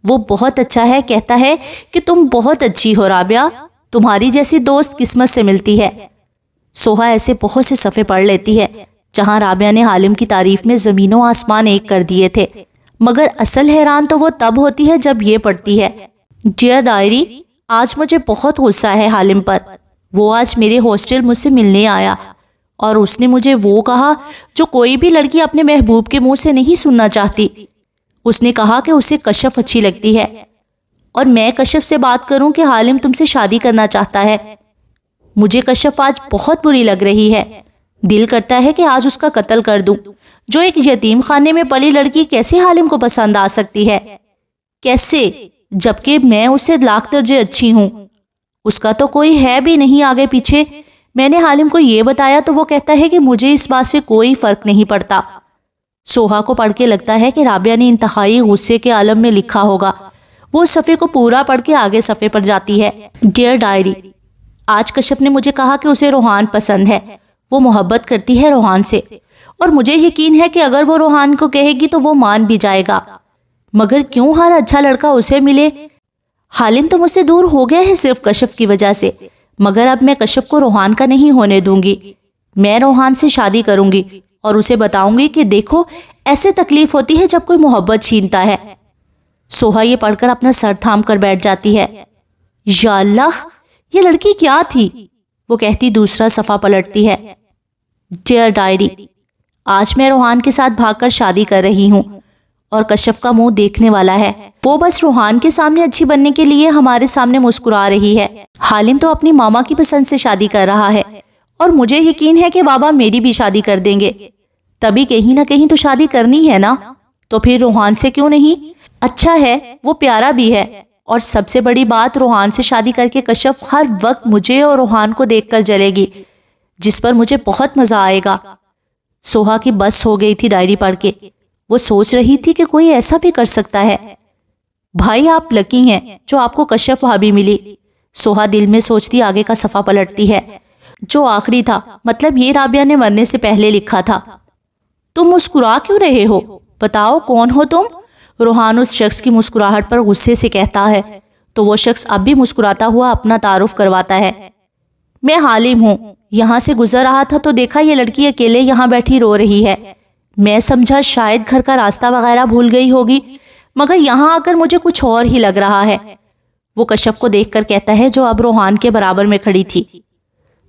وہ بہت اچھا ہے، کہتا ہے کہ تم بہت اچھی ہو رابعہ، تمہاری جیسی دوست قسمت سے ملتی ہے۔ سوہا ایسے بہت سے صفحے پڑھ لیتی ہے جہاں رابعہ نے حالم کی تعریف میں زمین و آسمان ایک کر دیے تھے، مگر اصل حیران تو وہ تب ہوتی ہے جب یہ پڑھتی ہے، ڈیئر ڈائری، آج مجھے بہت غصہ ہے حالم پر۔ وہ آج میرے ہاسٹل مجھ سے ملنے آیا اور اس نے مجھے وہ کہا جو کوئی بھی لڑکی اپنے محبوب کے منہ سے نہیں سننا چاہتی۔ اس نے کہا کہ اسے کشف اچھی لگتی ہے اور میں کشف سے بات کروں کہ حالم تم سے شادی کرنا چاہتا ہے۔ مجھے کشف آج بہت بری لگ رہی ہے، دل کرتا ہے کہ آج اس کا قتل کر دوں۔ جو ایک یتیم خانے میں پلی لڑکی کیسے حالم کو پسند آ سکتی ہے؟ کیسے؟ جبکہ میں اسے لاکھ درجے اچھی ہوں۔ اس کا تو کوئی ہے بھی نہیں آگے پیچھے۔ میں نے حالم کو یہ بتایا تو وہ کہتا ہے کہ مجھے اس بات سے کوئی فرق نہیں پڑتا۔ سوہا کو پڑھ کے لگتا ہے کہ رابعہ نے انتہائی غصے کے عالم میں لکھا ہوگا۔ وہ صفحے کو پورا پڑھ کے آگے صفحے پر جاتی ہے۔ ڈیئر ڈائری، آج کشف نے مجھے کہا کہ اسے روحان پسند ہے، وہ محبت کرتی ہے روحان سے اور مجھے یقین ہے کہ اگر وہ روحان کو کہے گی تو وہ مان بھی جائے گا، مگر کیوں ہر اچھا لڑکا اسے ملے؟ حالم تو مجھ سے دور ہو گیا ہے صرف کشف کی وجہ سے، مگر اب میں کشف کو روحان کا نہیں ہونے دوں گی۔ میں روحان سے شادی کروں گی اور اسے بتاؤں گی کہ دیکھو ایسے تکلیف ہوتی ہے جب کوئی محبت چھینتا ہے۔ سوہا یہ پڑھ کر اپنا سر تھام کر بیٹھ جاتی ہے۔ یا اللہ، یہ لڑکی کیا تھی؟ وہ کہتی دوسرا صفحہ پلٹتی ہے۔ ڈیئر ڈائری، آج میں روحان کے ساتھ بھاگ کر شادی کر رہی ہوں اور کشف کا منہ دیکھنے والا ہے۔ وہ بس روحان کے سامنے اچھی بننے کے لیے ہمارے سامنے مسکرا رہی ہے۔ حالم تو اپنی ماما کی پسند سے شادی کر رہا ہے اور مجھے یقین ہے کہ بابا میری بھی شادی کر دیں گے۔ تبھی کہیں نہ کہیں تو شادی کرنی ہے نا، تو پھر روحان سے کیوں نہیں؟ اچھا ہے، وہ پیارا بھی ہے، اور سب سے بڑی بات روحان سے شادی کر کے کشف ہر وقت مجھے اور روحان کو دیکھ کر جلے گی، جس پر مجھے بہت مزہ آئے گا۔ سوہا کی بس ہو گئی تھی ڈائری پڑھ کے۔ وہ سوچ رہی تھی کہ کوئی ایسا بھی کر سکتا ہے۔ بھائی آپ لکی ہیں جو آپ کو کشف بھابی ملی، سوہا دل میں سوچتی آگے کا صفحہ پلٹتی ہے جو آخری تھا، مطلب یہ رابعہ نے مرنے سے پہلے لکھا تھا۔ تم مسکرا کیوں رہے ہو؟ بتاؤ کون ہو تم؟ روحان اس شخص کی مسکراہٹ پر غصے سے کہتا ہے تو وہ شخص اب بھی مسکراتا ہوا اپنا تعارف کرواتا ہے۔ میں حالم ہوں، یہاں سے گزر رہا تھا تو دیکھا یہ لڑکی اکیلے یہاں بیٹھی رو رہی ہے۔ میں سمجھا شاید گھر کا راستہ وغیرہ بھول گئی ہوگی، مگر یہاں آ کر مجھے کچھ اور ہی لگ رہا ہے۔ وہ کشف کو دیکھ کر کہتا ہے جو اب روحان کے برابر میں کھڑی تھی،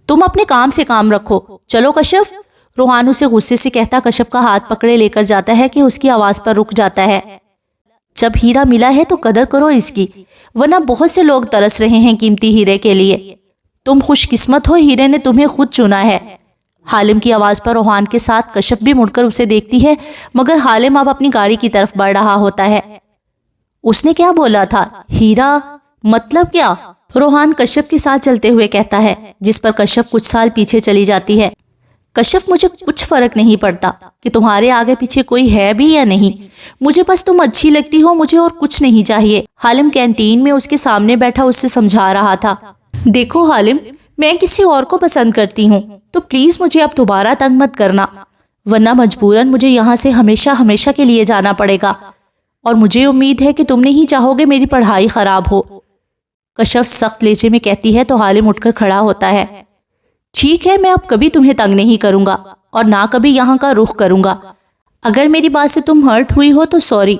تم اپنے کام سے کام رکھو، چلو کشف۔ روحان اسے غصے سے کہتا کشف کا ہاتھ پکڑے لے کر جاتا ہے کہ اس کی آواز پر رک جاتا ہے۔ جب ہیرا ملا ہے تو قدر کرو اس کی، ورنہ بہت سے لوگ ترس رہے ہیں قیمتی ہیرے کے لیے۔ تم خوش قسمت ہو، ہیرے نے تمہیں خود چنا ہے۔ حالم کی آواز پر روحان کے ساتھ کشف بھی مڑ کر اسے دیکھتی ہے، مگر حالم اب اپنی گاڑی کی طرف بڑھ رہا ہوتا ہے۔ اس نے کیا بولا تھا؟ ہیرا مطلب کیا؟ روحان کشف کے ساتھ چلتے ہوئے کہتا ہے، جس پر کشف کچھ سال پیچھے چلی جاتی ہے۔ کشف مجھے کچھ فرق نہیں پڑتا کہ تمہارے آگے پیچھے کوئی ہے بھی یا نہیں، مجھے بس تم اچھی لگتی ہو، مجھے اور کچھ نہیں چاہیے۔ حالم کینٹین میں اس کے سامنے بیٹھا اس سے سمجھا رہا تھا، دیکھو حالم، میں کسی اور کو پسند کرتی ہوں تو پلیز مجھے اب دوبارہ تنگ مت کرنا، ورنہ مجبوراً مجھے یہاں سے ہمیشہ ہمیشہ کے لیے جانا پڑے گا، اور مجھے امید ہے کہ تم نہیں چاہو گے میری پڑھائی خراب ہو۔ کشف سخت لہجے میں کہتی ہے تو حالم اٹھ کر کھڑا ہوتا ہے۔ ٹھیک ہے، میں اب کبھی تمہیں تنگ نہیں کروں گا اور نہ کبھی یہاں کا رخ کروں گا۔ اگر میری بات سے تم ہرٹ ہوئی ہو تو سوری۔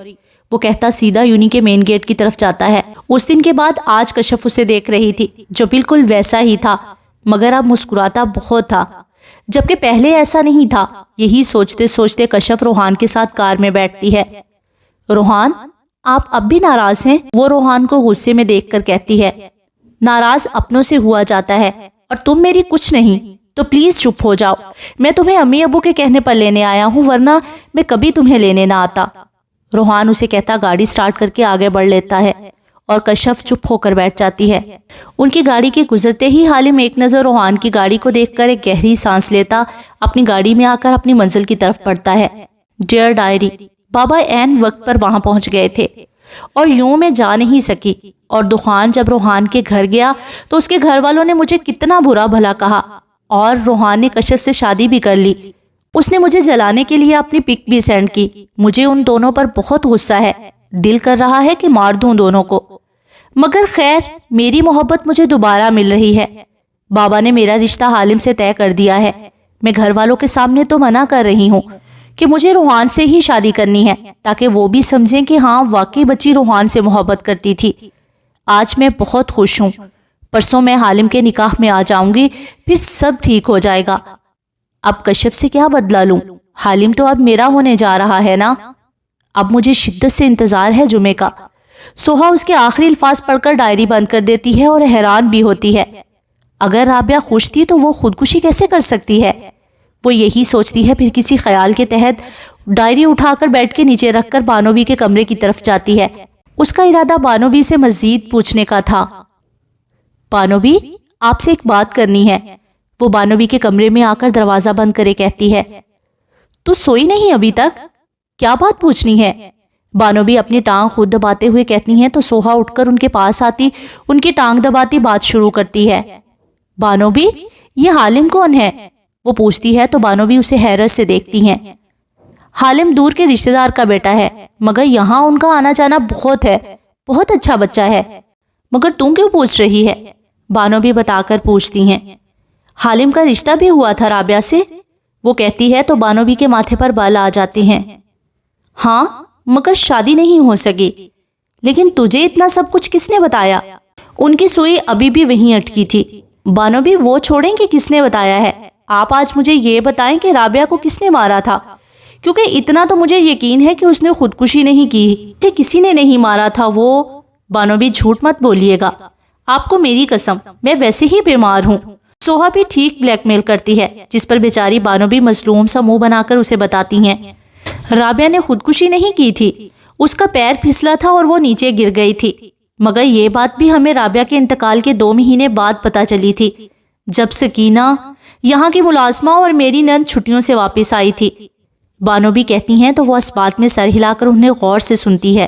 وہ کہتا سیدھا یونی کے مین گیٹ کی طرف جاتا ہے۔ اس دن کے بعد آج کشف اسے دیکھ رہی تھی جو بالکل ویسا ہی تھا، مگر اب مسکراتا بہت تھا، جبکہ پہلے ایسا نہیں تھا۔ یہی سوچتے سوچتے کشف روحان کے ساتھ کار میں بیٹھتی ہے۔ روحان، آپ اب بھی ناراض ہیں؟ وہ روحان کو غصے میں دیکھ کر کہتی ہے۔ ناراض اپنوں سے ہوا جاتا ہے اور تم میری کچھ نہیں، تو پلیز چپ ہو جاؤ۔ میں تمہیں امی ابو کے کہنے پر لینے آیا ہوں، ورنہ میں کبھی تمہیں لینے نہ آتا۔ روحان اسے کہتا گاڑی سٹارٹ کر کے آگے بڑھ لیتا ہے اور کشف چپ ہو کر بیٹھ جاتی ہے۔ ان کی گاڑی کے گزرتے ہی حالم ایک نظر روحان کی گاڑی کو دیکھ کر ایک گہری سانس لیتا اپنی گاڑی میں آ کر اپنی منزل کی طرف بڑھتا ہے۔ ڈیئر ڈائری، بابا عین وقت پر وہاں پہنچ گئے تھے اور یوں میں جا نہیں سکی، اور دخان جب روحان کے گھر گیا تو اس کے گھر والوں نے مجھے کتنا برا بھلا کہا، اور روحان نے کشف سے شادی بھی کر لی۔ اس نے مجھے جلانے کے لیے اپنی پک بھی سینڈ کی۔ مجھے ان دونوں پر بہت غصہ ہے، دل کر رہا ہے کہ مار دوں دونوں کو، مگر خیر میری محبت مجھے دوبارہ مل رہی ہے۔ بابا نے میرا رشتہ حالم سے طے کر دیا ہے۔ میں گھر والوں کے سامنے تو منع کر رہی ہوں کہ مجھے روحان سے ہی شادی کرنی ہے، تاکہ وہ بھی سمجھیں کہ ہاں واقعی بچی روحان سے محبت کرتی تھی۔ آج میں بہت خوش ہوں، پرسوں میں حالم کے نکاح میں آ جاؤں گی، پھر سب ٹھیک ہو جائے گا۔ اب کشف سے کیا بدلہ لوں؟ حالم تو اب میرا ہونے جا رہا ہے نا۔ اب مجھے شدت سے انتظار ہے جمعے کا۔ سوہا اس کے آخری الفاظ پڑھ کر ڈائری بند کر دیتی ہے اور حیران بھی ہوتی ہے۔ اگر رابعہ خوش تھی تو وہ خودکشی کیسے کر سکتی ہے؟ وہ یہی سوچتی ہے، پھر کسی خیال کے تحت ڈائری اٹھا کر بیڈ کے نیچے رکھ کر بانوبی کے کمرے کی طرف جاتی ہے۔ اس کا ارادہ بانوبی سے مزید پوچھنے کا تھا۔ بانوبی، آپ سے ایک بات کرنی ہے۔ وہ بانوبی کے کمرے میں آ کر دروازہ بند کرے کہتی ہے، تو سوئی نہیں ابھی تک؟ کیا بات پوچھنی ہے؟ بانوبی اپنی ٹانگ خود دباتے ہوئے کہتی ہیں تو سوہا اٹھ کر ان کے پاس آتی ان کی ٹانگ دباتی بات شروع کرتی ہے۔ بانوبی، یہ حالم کون ہے؟ وہ پوچھتی ہے تو بانوبی اسے حیرت سے دیکھتی ہیں۔ حالم دور کے رشتہ دار کا بیٹا ہے، مگر یہاں ان کا آنا جانا بہت ہے، بہت اچھا بچہ ہے۔ مگر تم کیوں پوچھ رہی ہے؟ بانوبی بتا کر پوچھتی ہیں۔ حالم کا رشتہ بھی ہوا تھا رابعہ سے؟ وہ کہتی ہے تو بانوبی کے ماتھے پر بال آ جاتے ہیں۔ ہاں، مگر شادی نہیں ہو سکی۔ لیکن تجھے اتنا سب کچھ کس نے بتایا؟ ان کی سوئی ابھی بھی وہیں اٹکی تھی۔ بانوبی، وہ چھوڑیں کہ کس نے بتایا ہے، آپ آج مجھے یہ بتائیں کہ رابعہ کو کس نے مارا تھا، کیونکہ اتنا تو مجھے یقین ہے کہ اس نے خودکشی نہیں کی، کہ کسی نے نہیں مارا تھا وہ۔ بانوبی، جھوٹ مت بولیے گا، آپ کو میری قسم، میں ویسے ہی بیمار ہوں۔ سوہا بھی ٹھیک بلیک میل کرتی ہے، جس پر بیچاری بانوبی مظلوم سا منہ بنا کر اسے بتاتی ہیں، رابعہ نے خودکشی نہیں کی تھی، اس کا پیر پھسلا تھا اور وہ نیچے گر گئی تھی۔ مگر یہ بات بھی ہمیں رابعہ کے انتقال کے 2 مہینے بعد پتہ چلی تھی، جب سکینہ یہاں کی ملازمہ اور میری نند چھٹیوں سے واپس آئی تھی۔ بانوبی کہتی ہیں تو وہ اس بات میں سر ہلا کر انہیں غور سے سنتی ہے۔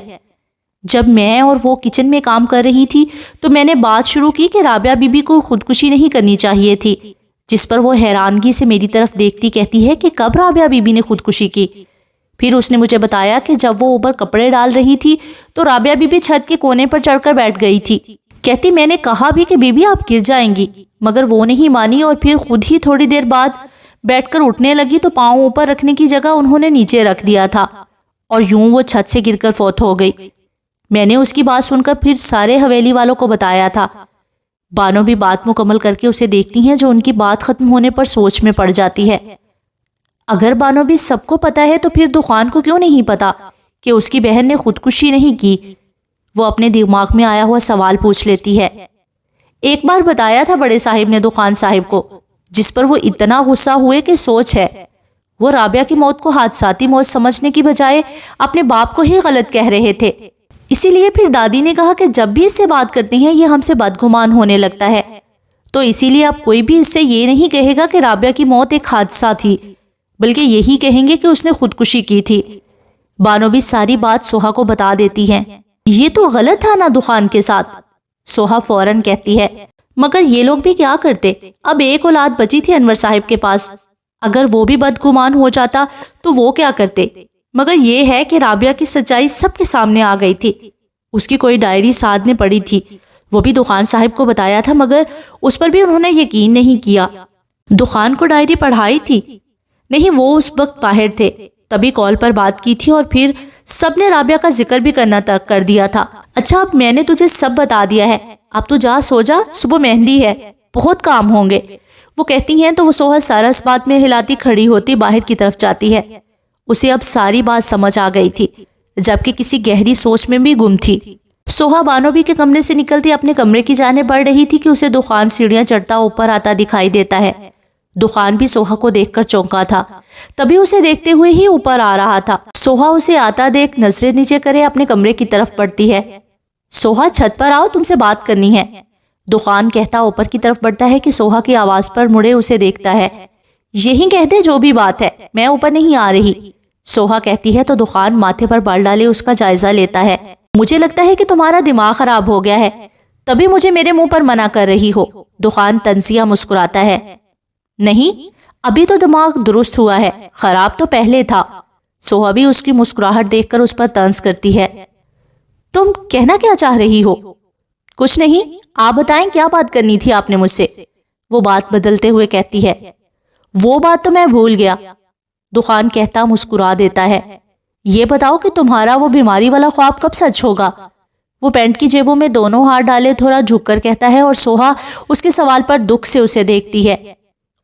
جب میں اور وہ کچن میں کام کر رہی تھی تو میں نے بات شروع کی کہ رابعہ بی بی کو خودکشی نہیں کرنی چاہیے تھی، جس پر وہ حیرانگی سے میری طرف دیکھتی کہتی ہے کہ کب رابعہ بی بی نے خودکشی کی؟ پھر اس نے مجھے بتایا کہ جب وہ اوپر کپڑے ڈال رہی تھی تو رابعہ بی بی چھت کے کونے پر چڑھ کر بیٹھ گئی تھی۔ کہتی میں نے کہا بھی کہ بی بی آپ گر جائیں گی، مگر وہ نہیں مانی اور پھر خود ہی تھوڑی دیر بعد بیٹھ کر اٹھنے لگی تو پاؤں اوپر رکھنے کی جگہ انہوں نے نیچے رکھ دیا تھا اور یوں وہ چھت سے گر کر فوت ہو گئی۔ میں نے اس کی بات سن کر پھر سارے حویلی والوں کو بتایا تھا۔ بانو بھی بات مکمل کر کے اسے دیکھتی ہیں جو ان کی بات ختم ہونے پر سوچ میں پڑ جاتی ہے۔ اگر بانو بھی سب کو پتا ہے تو پھر دخان کو کیوں نہیں پتا کہ اس کی بہن نے خودکشی نہیں کی؟ وہ اپنے دماغ میں آیا ہوا سوال پوچھ لیتی ہے۔ ایک بار بتایا تھا بڑے صاحب نے دخان صاحب کو، جس پر وہ اتنا غصہ ہوئے کہ سوچ ہے۔ وہ رابعہ کی موت کو حادثاتی موت سمجھنے کی بجائے اپنے باپ کو ہی غلط کہہ رہے تھے۔ اسی لیے پھر دادی نے کہا کہ جب بھی اس سے بات کرتے ہیں یہ ہم سے بدگمان ہونے لگتا ہے، تو اسی لیے اب کوئی بھی اس سے یہ نہیں کہے گا کہ رابعہ کی موت ایک حادثہ تھی، بلکہ یہی کہیں گے کہ اس نے خودکشی کی تھی۔ بانو بھی ساری بات سوہا کو بتا دیتی ہیں۔ یہ تو غلط تھا نا دخان کے ساتھ، سوہا فوراً کہتی ہے، مگر یہ لوگ بھی کیا کرتے؟ اب ایک اولاد بچی تھی انور صاحب کے پاس، اگر وہ بھی بدگمان ہو جاتا تو وہ کیا کرتے؟ مگر یہ ہے کہ رابعہ کی سچائی سب کے سامنے آ گئی تھی۔ اس کی کوئی ڈائری سعد نے پڑھی تھی، وہ بھی دخان صاحب کو بتایا تھا، مگر اس پر بھی انہوں نے یقین نہیں کیا۔ دخان کو ڈائری پڑھائی تھی؟ نہیں، وہ اس وقت باہر تھے، تبھی کال پر بات کی تھی اور پھر سب نے رابعہ کا ذکر بھی کرنا ترک کر دیا تھا۔ اچھا، اب میں نے تجھے سب بتا دیا ہے، اب تو جا سو جا، صبح مہندی ہے، بہت کام ہوں گے، وہ کہتی ہیں تو وہ سوہا سارا اس بات میں ہلاتی کھڑی ہوتی باہر کی طرف جاتی ہے۔ اسے اب ساری بات سمجھ آ گئی تھی، جبکہ کسی گہری سوچ میں بھی گم تھی۔ سوہا بانوبی کے کمرے سے نکلتی اپنے کمرے کی جانب بڑھ رہی تھی کہ اسے دخان سیڑھیاں چڑھتا اوپر آتا دکھائی دیتا ہے۔ دخان بھی سوہا کو دیکھ کر چونکا تھا، تبھی اسے دیکھتے ہوئے ہی اوپر آ رہا تھا۔ سوہا اسے آتا دیکھ نظریں نیچے کرے اپنے کمرے کی طرف بڑھتی ہے۔ سوہا، چھت پر آؤ، تم سے بات کرنی ہے، دخان کہتا اوپر کی طرف بڑھتا ہے کہ سوہا کی آواز پر مڑے اسے دیکھتا ہے۔ یہی کہہ دے جو بھی بات ہے، میں اوپر نہیں آ رہی، سوہا کہتی ہے تو دخان ماتھے پر بال ڈالے اس کا جائزہ لیتا ہے۔ مجھے لگتا ہے کہ تمہارا دماغ خراب ہو گیا ہے، تبھی مجھے میرے منہ پر منع کر رہی ہو۔ دخان طنزیہ مسکراتا ہے۔ نہیں، ابھی تو دماغ درست ہوا ہے، خراب تو پہلے تھا۔ سوہا بھی اس کی مسکراہٹ دیکھ کر اس پر طنز کرتی ہے۔ تم کہنا کیا چاہ رہی ہو؟ کچھ نہیں، آپ بتائیں کیا بات کرنی تھی آپ نے مجھ سے؟ وہ بات بدلتے ہوئے کہتی ہے۔ وہ بات تو میں بھول گیا، دخان کہتا مسکرا دیتا ہے۔ یہ بتاؤ کہ تمہارا وہ بیماری والا خواب کب سچ ہوگا؟ وہ پینٹ کی جیبوں میں دونوں ہاتھ ڈالے تھوڑا جھک کر کہتا ہے، اور سوہا اس کے سوال پر دکھ سے اسے دیکھتی ہے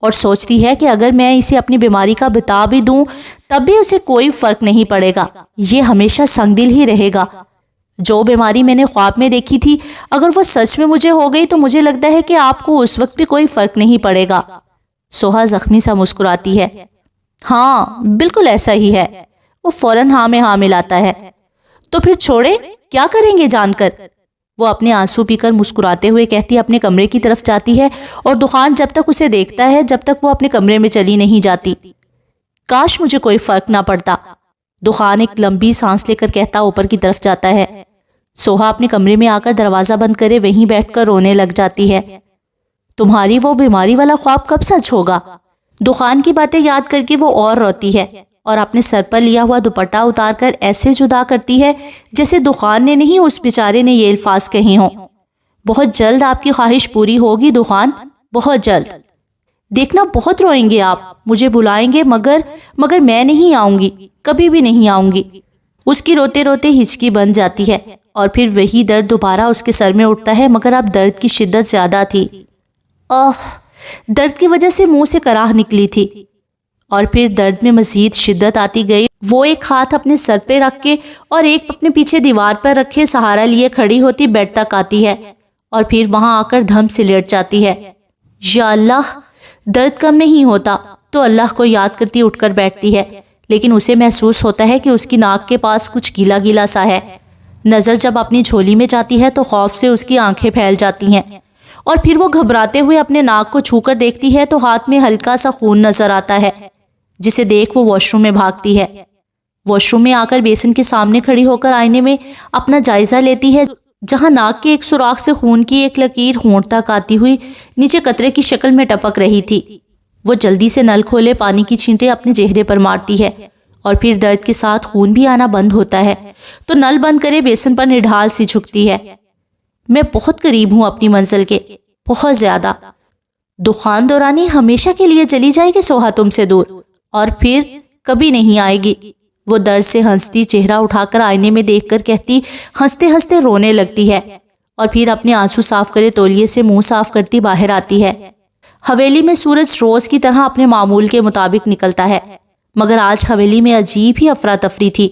اور سوچتی ہے کہ اگر میں اسے اپنی بیماری کا بتا بھی دوں تب بھی اسے کوئی فرق نہیں پڑے گا، یہ ہمیشہ سنگ دل ہی رہے گا۔ جو بیماری میں نے خواب میں دیکھی تھی اگر وہ سچ میں مجھے ہو گئی تو مجھے لگتا ہے کہ آپ کو اس وقت بھی کوئی فرق نہیں پڑے گا۔ سوہا زخمی سا مسکراتی ہے۔ ہاں، بالکل ایسا ہی ہے۔ وہ فوراً ہاں میں ہاں ملاتا ہے۔ تو پھر چھوڑے، کیا کریں گے جان کر؟ وہ اپنے آنسو پی کر مسکراتے ہوئے کہتی اپنے کمرے کی طرف جاتی ہے، اور دخان جب تک اسے دیکھتا ہے جب تک وہ اپنے کمرے میں چلی نہیں جاتی۔ کاش مجھے کوئی فرق نہ پڑتا، دخان ایک لمبی سانس لے کر کہتا اوپر کی طرف جاتا ہے۔ سوہا اپنے کمرے میں آ کر دروازہ بند کرے وہیں بیٹھ کر رونے لگ جاتی ہے۔ تمہاری وہ بیماری والا خواب کب سچ ہوگا؟ دخان کی باتیں یاد کر کے وہ اور روتی ہے اور اپنے سر پر لیا ہوا دوپٹہ اتار کر ایسے جدا کرتی ہے جیسے دخان نے نہیں اس بیچارے نے یہ الفاظ کہے ہوں۔ بہت جلد آپ کی خواہش پوری ہوگی دخان، بہت جلد۔ دیکھنا بہت روئیں گے آپ، مجھے بلائیں گے مگر میں نہیں آؤں گی، کبھی بھی نہیں آؤں گی۔ اس کی روتے روتے ہچکی بن جاتی ہے اور پھر وہی درد دوبارہ اس کے سر میں اٹھتا ہے، مگر اب درد کی شدت زیادہ تھی۔ درد کی وجہ سے منہ سے کراہ نکلی تھی اور پھر درد میں مزید شدت آتی گئی۔ وہ ایک ہاتھ اپنے سر پہ رکھ کے اور ایک اپنے پیچھے دیوار پر رکھے سہارا لیے کھڑی ہوتی بیڈ تک آتی ہے اور پھر وہاں آ کر دھم سے لیٹ جاتی ہے۔ یا اللہ، درد کم نہیں ہوتا تو اللہ کو یاد کرتی اٹھ کر بیٹھتی ہے، لیکن اسے محسوس ہوتا ہے کہ اس کی ناک کے پاس کچھ گیلا گیلا سا ہے۔ نظر جب اپنی جھولی میں جاتی ہے تو خوف سے اس کی آنکھیں پھیل جاتی ہیں اور پھر وہ گھبراتے ہوئے اپنے ناک کو چھو کر دیکھتی ہے تو ہاتھ میں ہلکا سا خون نظر آتا ہے، جسے دیکھ وہ واش روم میں بھاگتی ہے۔ واش روم میں آ کر بیسن کے سامنے کھڑی ہو کر آئینے میں اپنا جائزہ لیتی ہے، جہاں ناک کے ایک سوراخ سے خون کی ایک لکیر ہونٹ تک آتی ہوئی نیچے قطرے کی شکل میں ٹپک رہی تھی۔ وہ جلدی سے نل کھولے پانی کی چھینٹیں اپنے چہرے پر مارتی ہے اور پھر درد کے ساتھ خون بھی آنا بند ہوتا ہے تو نل بند کرے بیسن پر نڈھال سی جھکتی ہے۔ میں بہت قریب ہوں اپنی منزل کے، بہت زیادہ۔ دخان دورانی ہمیشہ کے لیے چلی جائے گی سوہا تم سے دور، اور پھر کبھی نہیں آئے گی۔ وہ درد سے ہنستی چہرہ اٹھا کر آئینے میں دیکھ کر کہتی، ہنستے ہنستے رونے لگتی ہے اور پھر اپنے آنسو صاف کرے تولیے سے منہ صاف کرتی باہر آتی ہے۔ حویلی میں سورج روز کی طرح اپنے معمول کے مطابق نکلتا ہے، مگر آج حویلی میں عجیب ہی افراتفری تھی۔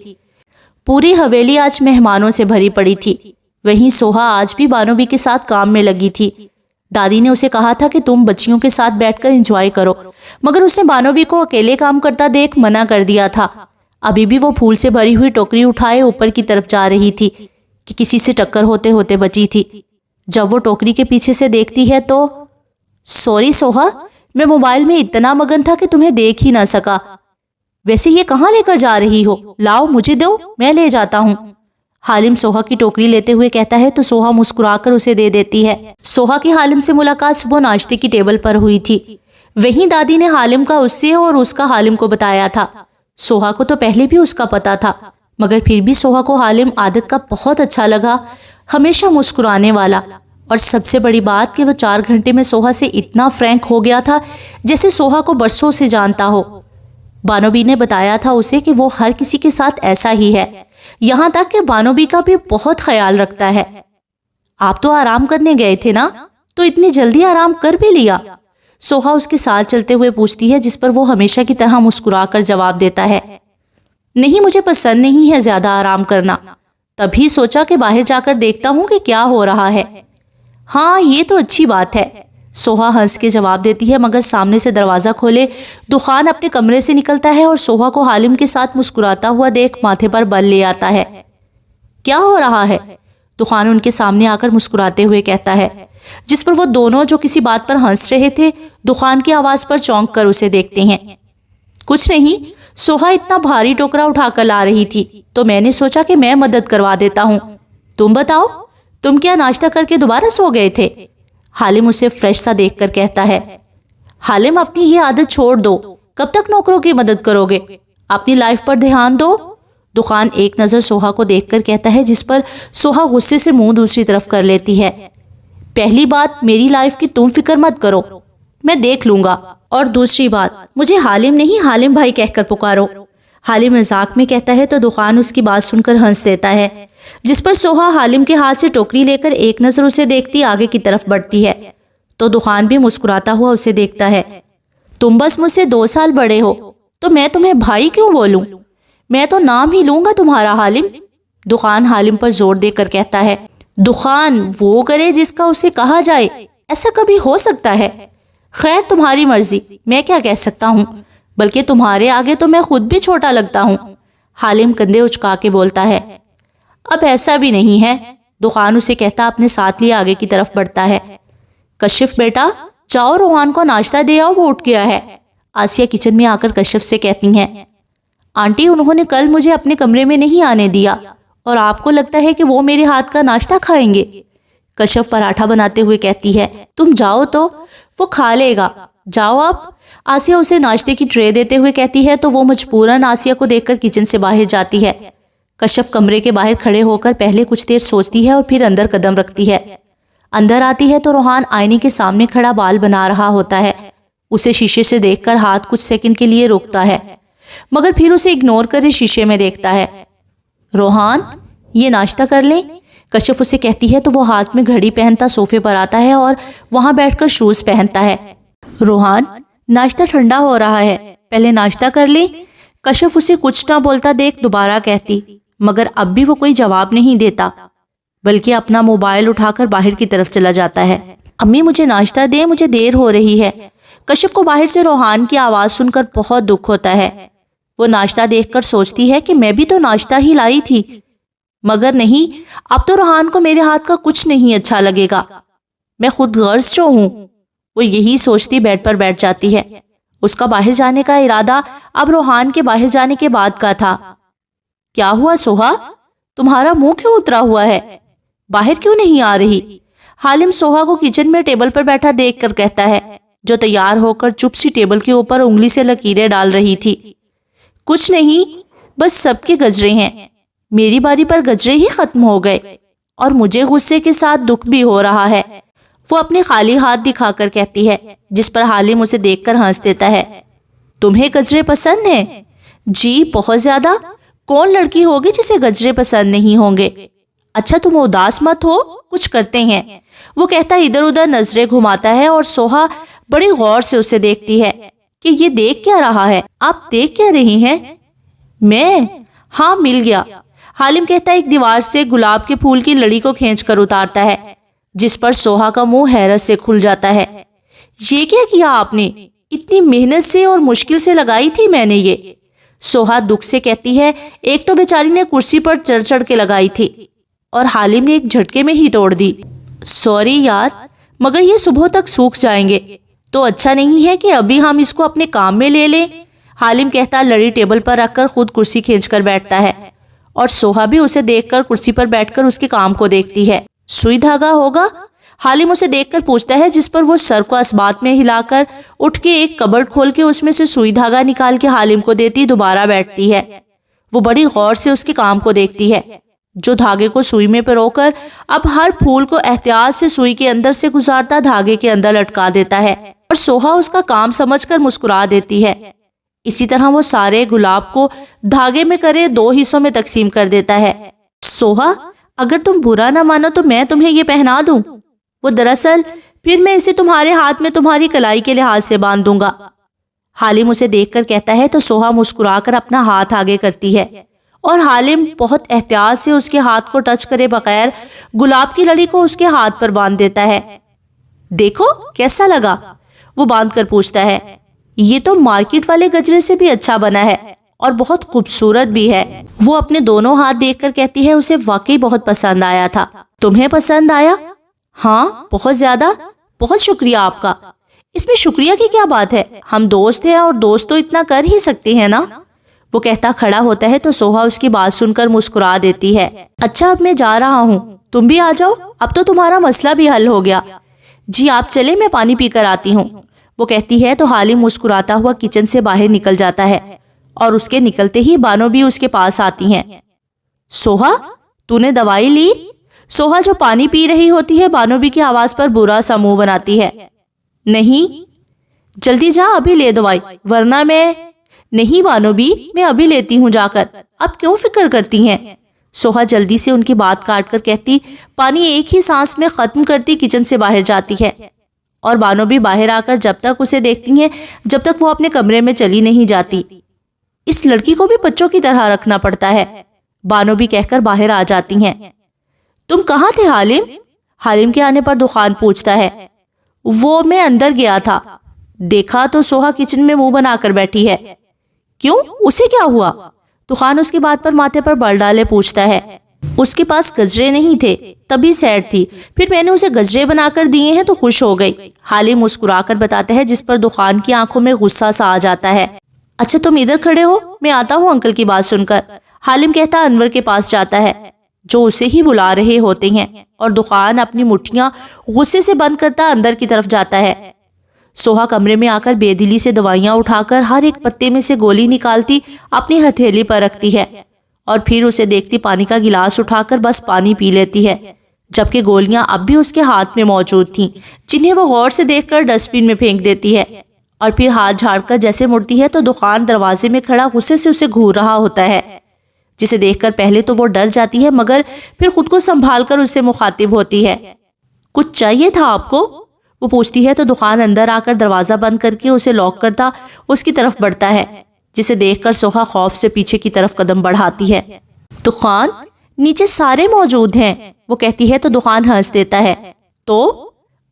پوری حویلی آج مہمانوں سے بھری پڑی تھی۔ وہیں سوہا آج بھی بانو بی کے ساتھ کام میں لگی تھی۔ دادی نے اسے کہا تھا کہ تم بچیوں کے ساتھ بیٹھ کر انجوائے کرو، مگر اس نے بانو بی کو اکیلے کام کرتا دیکھ منع کر دیا تھا۔ ابھی بھی وہ پھول سے بھری ہوئی ٹوکری اٹھائے اوپر کی طرف جا رہی تھی کہ کسی سے ٹکر ہوتے ہوتے بچی تھی۔ جب وہ ٹوکری کے پیچھے سے دیکھتی ہے تو، سوری سوہا، میں موبائل میں اتنا مگن تھا کہ تمہیں دیکھ ہی نہ سکا۔ ویسے یہ کہاں لے کر جا رہی ہو؟ لاؤ مجھے دو، میں لے جاتا ہوں۔ حالم سوہا کی ٹوکری لیتے ہوئے کہتا ہے تو سوہا مسکرا کر اسے دے دیتی ہے۔ سوہا کی حالم سے ملاقات صبح ناشتے کی ٹیبل پر ہوئی تھی۔ وہیں دادی نے حالم کا اس سے اور اس کا حالم کو بتایا تھا۔ سوہا کو تو پہلے بھی اس کا پتا تھا، مگر پھر بھی سوہا کو حالم عادت کا بہت اچھا لگا، ہمیشہ مسکرانے والا، اور سب سے بڑی بات کہ وہ 4 گھنٹے میں سوہا سے اتنا فرینک ہو گیا تھا جیسے سوہا کو برسوں سے جانتا ہو۔ بانو بی نے بتایا تھا اسے کہ وہ ہر کسی کے ساتھ ایسا ہی ہے، یہاں تک کہ بانو بی کا بھی بہت خیال رکھتا ہے۔ آپ تو آرام کرنے گئے تھے نا، تو اتنی جلدی آرام کر بھی لیا؟ سوہا اس کے ساتھ چلتے ہوئے پوچھتی ہے، جس پر وہ ہمیشہ کی طرح مسکرا کر جواب دیتا ہے، نہیں مجھے پسند نہیں ہے زیادہ آرام کرنا، تبھی سوچا کہ باہر جا کر دیکھتا ہوں کہ کیا ہو رہا ہے۔ ہاں یہ تو اچھی بات ہے، سوہا ہنس کے جواب دیتی ہے، مگر سامنے سے دروازہ کھولے دخان اپنے کمرے سے نکلتا ہے اور سوہا کو حالم کے ساتھ مسکراتا ہوا دیکھ ماتھے پر بل لے آتا ہے۔ کیا ہو رہا ہے؟ دخان ان کے سامنے آ کر مسکراتے ہوئے کہتا ہے، جس پر وہ دونوں جو کسی بات پر ہنس رہے تھے دخان کی آواز پر چونک کر اسے دیکھتے ہیں۔ کچھ نہیں، سوہا اتنا بھاری ٹوکرا اٹھا کر لا رہی تھی تو میں نے سوچا کہ میں مدد کروا دیتا ہوں۔ تم بتاؤ، تم کیا ناشتہ کر کے دوبارہ سو گئے تھے؟ حالم اسے فریش سا دیکھ کر کہتا ہے۔ حالم اپنی یہ عادت چھوڑ دو، کب تک نوکروں کی مدد کرو گے؟ اپنی لائف پر دھیان دو۔ دخان ایک نظر سوہا کو دیکھ کر کہتا ہے، جس پر سوہا غصے سے منہ دوسری طرف کر لیتی ہے۔ پہلی بات، میری لائف کی تم فکر مت کرو، میں دیکھ لوں گا، اور دوسری بات، مجھے حالم نہیں حالم بھائی کہہ کر پکارو۔ حالم مذاق میں کہتا ہے تو دخان اس کی بات سن کر ہنس دیتا ہے، جس پر سوہا حالم کے ہاتھ سے ٹوکری لے کر ایک نظر اسے دیکھتی آگے کی طرف بڑھتی ہے تو دخان بھی مسکراتا ہوا اسے دیکھتا ہے۔ تم بس مجھ سے 2 سال بڑے ہو تو میں تمہیں بھائی کیوں بولوں؟ میں تو نام ہی لوں گا تمہارا حالم۔ دخان حالم پر زور دے کر کہتا ہے۔ دخان وہ کرے جس کا اسے کہا جائے، ایسا کبھی ہو سکتا ہے؟ خیر تمہاری مرضی، میں کیا کہہ سکتا ہوں، بلکہ تمہارے آگے تو میں خود بھی چھوٹا لگتا ہوں۔ حالم کندھے اچکا کے بولتا ہے۔ اب ایسا بھی نہیں ہے، دخان اسے کہتا اپنے ساتھ لیے آگے کی طرف بڑھتا ہے۔ کشف بیٹا جاؤ روحان کو ناشتہ دے آؤ، وہ اٹھ گیا ہے۔ آسیہ کچن میں آ کر کشف سے کہتی ہیں، آنٹی انہوں نے کل مجھے اپنے کمرے میں نہیں آنے دیا، اور آپ کو لگتا ہے کہ وہ میرے ہاتھ کا ناشتہ کھائیں گے؟ کشف پراٹھا بناتے ہوئے کہتی ہے، تم جاؤ تو، وہ کھا لے گا، جاؤ آپ۔ آسیہ اسے ناشتے کی ٹرے دیتے ہوئے کہتی ہے تو وہ مجبوراً آسیہ کو دیکھ کر کچن سے باہر جاتی ہے۔ کشف کمرے کے باہر کھڑے ہو کر پہلے کچھ دیر سوچتی ہے اور پھر اندر قدم رکھتی ہے۔ اندر آتی ہے تو روحان آئینے کے سامنے کھڑا بال بنا رہا ہوتا ہے۔ اسے شیشے سے دیکھ کر ہاتھ کچھ سیکنڈ کے لیے روکتا ہے، مگر پھر اسے اگنور کرے شیشے میں دیکھتا ہے۔ روحان یہ ناشتہ کر لیں، کشف اسے کہتی ہے تو وہ ہاتھ میں گھڑی پہنتا صوفے پر آتا ہے اور وہاں بیٹھ کر شوز پہنتا ہے۔ روحان ناشتہ ٹھنڈا ہو رہا ہے، پہلے ناشتہ کر لیں۔ کشف اسے کچھ نہ بولتا دیکھ دوبارہ کہتی، مگر اب بھی وہ کوئی جواب نہیں دیتا، بلکہ اپنا موبائل اٹھا کر باہر کی طرف چلا جاتا ہے۔ امی مجھے ناشتہ دیں، مجھے دیر ہو رہی ہے۔ کشف کو باہر سے روحان کی آواز سن کر بہت دکھ ہوتا ہے۔ وہ ناشتہ دیکھ کر سوچتی ہے کہ میں بھی تو ناشتہ ہی لائی تھی، مگر نہیں، اب تو روحان کو میرے ہاتھ کا کچھ نہیں اچھا لگے گا، میں خود غرض جو ہوں۔ وہ یہی سوچتی بیڈ پر بیٹھ جاتی ہے۔ اس کا باہر جانے کا ارادہ اب روحان کے باہر جانے کے بعد کا تھا۔ کیا ہوا سوہا، تمہارا منہ کیوں اترا ہوا ہے؟ باہر کیوں نہیں آ رہی؟ حالم سوہا کو کچن میں ٹیبل پر بیٹھا دیکھ کر کہتا ہے، جو تیار ہو کر چپ سی ٹیبل کے اوپر انگلی سے لکیریں ڈال رہی تھی۔ کچھ نہیں، بس سب کے گجرے ہیں، میری باری پر گجرے ہی ختم ہو گئے، اور مجھے غصے کے ساتھ دکھ بھی ہو رہا ہے۔ وہ اپنے خالی ہاتھ دکھا کر کہتی ہے، جس پر حالم اسے دیکھ کر ہنس دیتا ہے۔ تمہیں گجرے پسند ہیں؟ جی بہت زیادہ، کون لڑکی ہوگی جسے گجرے پسند نہیں ہوں گے؟ اچھا تم اداس مت ہو، کچھ کرتے ہیں۔ وہ کہتا ادھر ادھر نظریں گھماتا ہے اور سوہا بڑی غور سے اسے دیکھتی ہے کہ یہ دیکھ کیا رہا ہے؟ آپ دیکھ کیا رہی ہیں؟ میں؟ ہاں مل گیا۔ حالم کہتا ایک دیوار سے گلاب کے پھول کی لڑی کو کھینچ کر اتارتا ہے، جس پر سوہا کا منہ حیرت سے کھل جاتا ہے۔ یہ کیا کیا آپ نے؟ اتنی محنت سے اور مشکل سے لگائی تھی میں نے یہ۔ سوہا دکھ سے کہتی ہے ایک تو بیچاری نے کرسی پر چڑھ چڑھ کے لگائی تھی اور حالم نے ایک جھٹکے میں ہی توڑ دی۔ سوری یار، مگر یہ صبح تک سوکھ جائیں گے، تو اچھا نہیں ہے کہ ابھی ہم اس کو اپنے کام میں لے لیں؟ حالم کہتا لڑی ٹیبل پر رکھ کر خود کرسی کھینچ کر بیٹھتا ہے اور سوہا بھی اسے دیکھ کر کرسی پر بیٹھ کر اس کے کام کو دیکھتی ہے۔ سوئی دھاگا ہوگا؟ حالم اسے دیکھ کر پوچھتا ہے، جس پر وہ سر کو اسبات میں ہلا کر اٹھ کے ایک کبرڈ کھول کے اس میں سے سوئی دھاگا نکال کے حالم کو دیتی دوبارہ بیٹھتی ہے۔ وہ بڑی غور سے اس کے کام کو دیکھتی ہے، جو دھاگے کو سوئی میں پرو کر اب ہر پھول کو احتیاط سے سوئی کے اندر سے گزارتا دھاگے کے اندر لٹکا دیتا ہے اور سوہا اس کا کام سمجھ کر مسکرا دیتی ہے۔ اسی طرح وہ سارے گلاب کو دھاگے میں کرے 2 حصوں میں تقسیم کر دیتا ہے۔ سوہا، اگر تم برا نہ مانو تو میں تمہیں یہ پہنا دوں؟ وہ دراصل پھر میں اسے تمہارے ہاتھ میں تمہاری کلائی کے لحاظ سے باندھ دوں گا۔ حالم اسے دیکھ کر کہتا ہے تو سوہا مسکرا کر اپنا ہاتھ آگے کرتی ہے اور حالم بہت احتیاط سے اس کے ہاتھ کو ٹچ کرے بغیر گلاب کی لڑی کو اس کے ہاتھ پر باندھ دیتا ہے۔ دیکھو کیسا لگا؟ وہ باندھ کر پوچھتا ہے۔ یہ تو مارکیٹ والے گجرے سے بھی اچھا بنا ہے اور بہت خوبصورت بھی ہے۔ وہ اپنے دونوں ہاتھ دیکھ کر کہتی ہے اسے واقعی بہت پسند آیا تھا۔ تمہیں پسند آیا؟ ہاں بہت زیادہ۔ بہت شکریہ آپ کا۔ اس میں شکریہ کی کیا بات ہے؟ ہم دوست ہیں اور دوست تو اتنا کر ہی سکتے ہیں نا؟ وہ کہتا کھڑا ہوتا ہے تو سوہا اس کی بات سن کر مسکرا دیتی ہے۔ اچھا اب میں جا رہا ہوں، تم بھی آ جاؤ، اب تو تمہارا مسئلہ بھی حل ہو گیا۔ جی آپ چلے، میں پانی پی کر آتی ہوں۔ وہ کہتی ہے تو حالم مسکراتا ہوا کچن سے باہر نکل جاتا ہے اور اس کے نکلتے ہی بانو بھی اس کے پاس آتی ہیں۔ سوہا، تو نے دوائی لی؟ سوہا جو پانی پی رہی ہوتی ہے بانو بھی کی آواز پر برا سا منہ بناتی ہے۔ نہیں۔ جلدی جا ابھی لے دوائی، ورنہ میں… نہیں بانو بھی، میں ابھی لیتی ہوں جا کر، اب کیوں فکر کرتی ہیں؟ سوہا جلدی سے ان کی بات کاٹ کر کہتی پانی ایک ہی سانس میں ختم کرتی کچن سے باہر جاتی ہے اور بانو بھی باہر آ کر جب تک اسے دیکھتی ہیں جب تک وہ اپنے کمرے میں چلی نہیں جاتی۔ اس لڑکی کو بھی بچوں کی طرح رکھنا پڑتا ہے، بانو بھی کہہ کر باہر آ جاتی ہیں۔ تم کہاں تھے حالم؟ حالم کے آنے پر دخان پوچھتا ہے۔ وہ میں اندر گیا تھا۔ دیکھا تو سوہا کچن میں منہ بنا کر بیٹھی ہے۔ کیوں؟ اسے کیا ہوا؟ دخان اس کی بات پر ماتھے پر بل ڈالے پوچھتا ہے۔ اس کے پاس گجرے نہیں تھے، تبھی سیڈ تھی، پھر میں نے اسے گجرے بنا کر دیے ہیں تو خوش ہو گئی، حالم مسکرا کر بتاتا ہے، جس پر دخان کی آنکھوں میں غصہ سا آ جاتا ہے۔ اچھا تم ادھر کھڑے ہو، میں آتا ہوں انکل کی بات سن کر۔ حالم کہتا انور کے پاس جاتا ہے جو اسے ہی بلا رہے ہوتے ہیں اور دخان اپنی مٹھیاں غصے سے بند کرتا اندر کی طرف جاتا ہے۔ سوہا کمرے میں آ کر بے دلی سے دوائیاں اٹھا کر ہر ایک پتے میں سے گولی نکالتی اپنی ہتھیلی پر رکھتی ہے اور پھر اسے دیکھتی پانی کا گلاس اٹھا کر بس پانی پی لیتی ہے، جبکہ گولیاں اب بھی اس کے ہاتھ میں موجود تھیں، جنہیں وہ غور سے دیکھ کر ڈسٹ بن میں پھینک دیتی ہے اور پھر ہاتھ جھاڑ کر جیسے مڑتی ہے تو دخان دروازے میں کھڑا غصے سے اسے گھور رہا ہوتا ہے، جسے دیکھ کر پہلے تو وہ ڈر جاتی ہے مگر پھر خود کو سنبھال کر اس سے مخاطب ہوتی ہے۔ کچھ چاہیے تھا آپ کو؟ وہ پوچھتی ہے تو دخان اندر آ کر دروازہ بند کر کے اسے لاک کرتا اس کی طرف بڑھتا ہے، جسے دیکھ کر سوہا خوف سے پیچھے کی طرف قدم بڑھاتی ہے۔ دخان، نیچے سارے موجود ہیں، وہ کہتی ہے تو دخان ہنس دیتا ہے۔ تو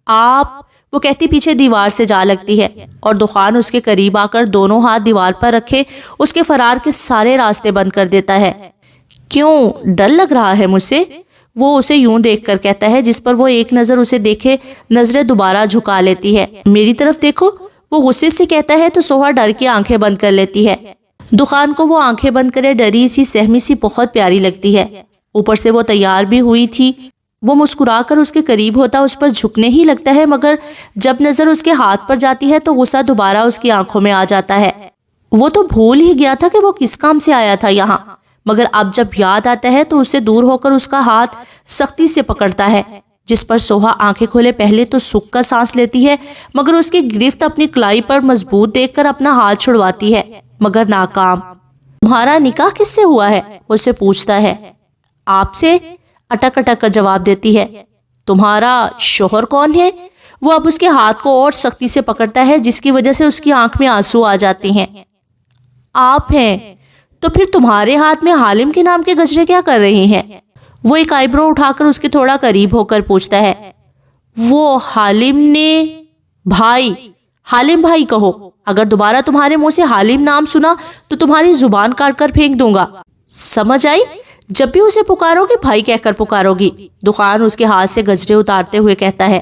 آپ، وہ کہتی پیچھے دیوار سے جا لگتی ہے اور دخان اس کے قریب آ کر دونوں ہاتھ دیوار پر رکھے اس کے فرار کے سارے راستے بند کر دیتا ہے۔ کیوں ڈر لگ رہا ہے مجھ سے؟ وہ اسے یوں دیکھ کر کہتا ہے، جس پر وہ ایک نظر اسے دیکھے نظریں دوبارہ جھکا لیتی ہے۔ میری طرف دیکھو، وہ غصے سے کہتا ہے تو سوہا ڈر کے آنکھیں بند کر لیتی ہے۔ دخان کو وہ آنکھیں بند کرے ڈری سی سہمی سی بہت پیاری لگتی ہے، اوپر سے وہ تیار بھی ہوئی تھی۔ وہ مسکرا کر اس کے قریب ہوتا اس پر جھکنے ہی لگتا ہے مگر جب نظر اس کے ہاتھ پر جاتی ہے تو غصہ دوبارہ اس کی آنکھوں میں آ جاتا ہے۔ وہ تو بھول ہی گیا تھا کہ وہ کس کام سے آیا تھا یہاں، مگر اب جب یاد آتا ہے تو اس سے دور ہو کر اس کا ہاتھ سختی سے پکڑتا ہے، جس پر سوہا آنکھیں کھولے پہلے تو سکھ کا سانس لیتی ہے مگر اس کی گرفت اپنی کلائی پر مضبوط دیکھ کر اپنا ہاتھ چھڑواتی ہے مگر ناکام۔ تمہارا نکاح کس سے ہوا ہے؟ وہ اسے پوچھتا ہے۔ آپ سے، اٹک اٹک کر جواب دیتی ہے۔ تمہارا شوہر کون ہے؟ وہ اب اس کے ہاتھ کو اور سختی سے پکڑتا ہے جس کی وجہ سے اس کی آنکھ میں آنسو آ جاتے ہیں۔ آپ ہیں؟ تو پھر تمہارے ہاتھ میں حالم کے نام کے گجرے کیا کر رہے ہیں؟ وہ ایک آئی برو اٹھا کر اس کے تھوڑا قریب ہو کر پوچھتا ہے۔ وہ حالم نے بھائی، حالم بھائی کہو، اگر دوبارہ تمہارے منہ سے حالم نام سنا تو تمہاری زبان کاٹ کر پھینک دوں گا، سمجھ آئی؟ جب بھی اسے پکارو گی بھائی کہہ کر پکارو گی۔ دخان اس کے ہاتھ سے گجرے اتارتے ہوئے کہتا ہے۔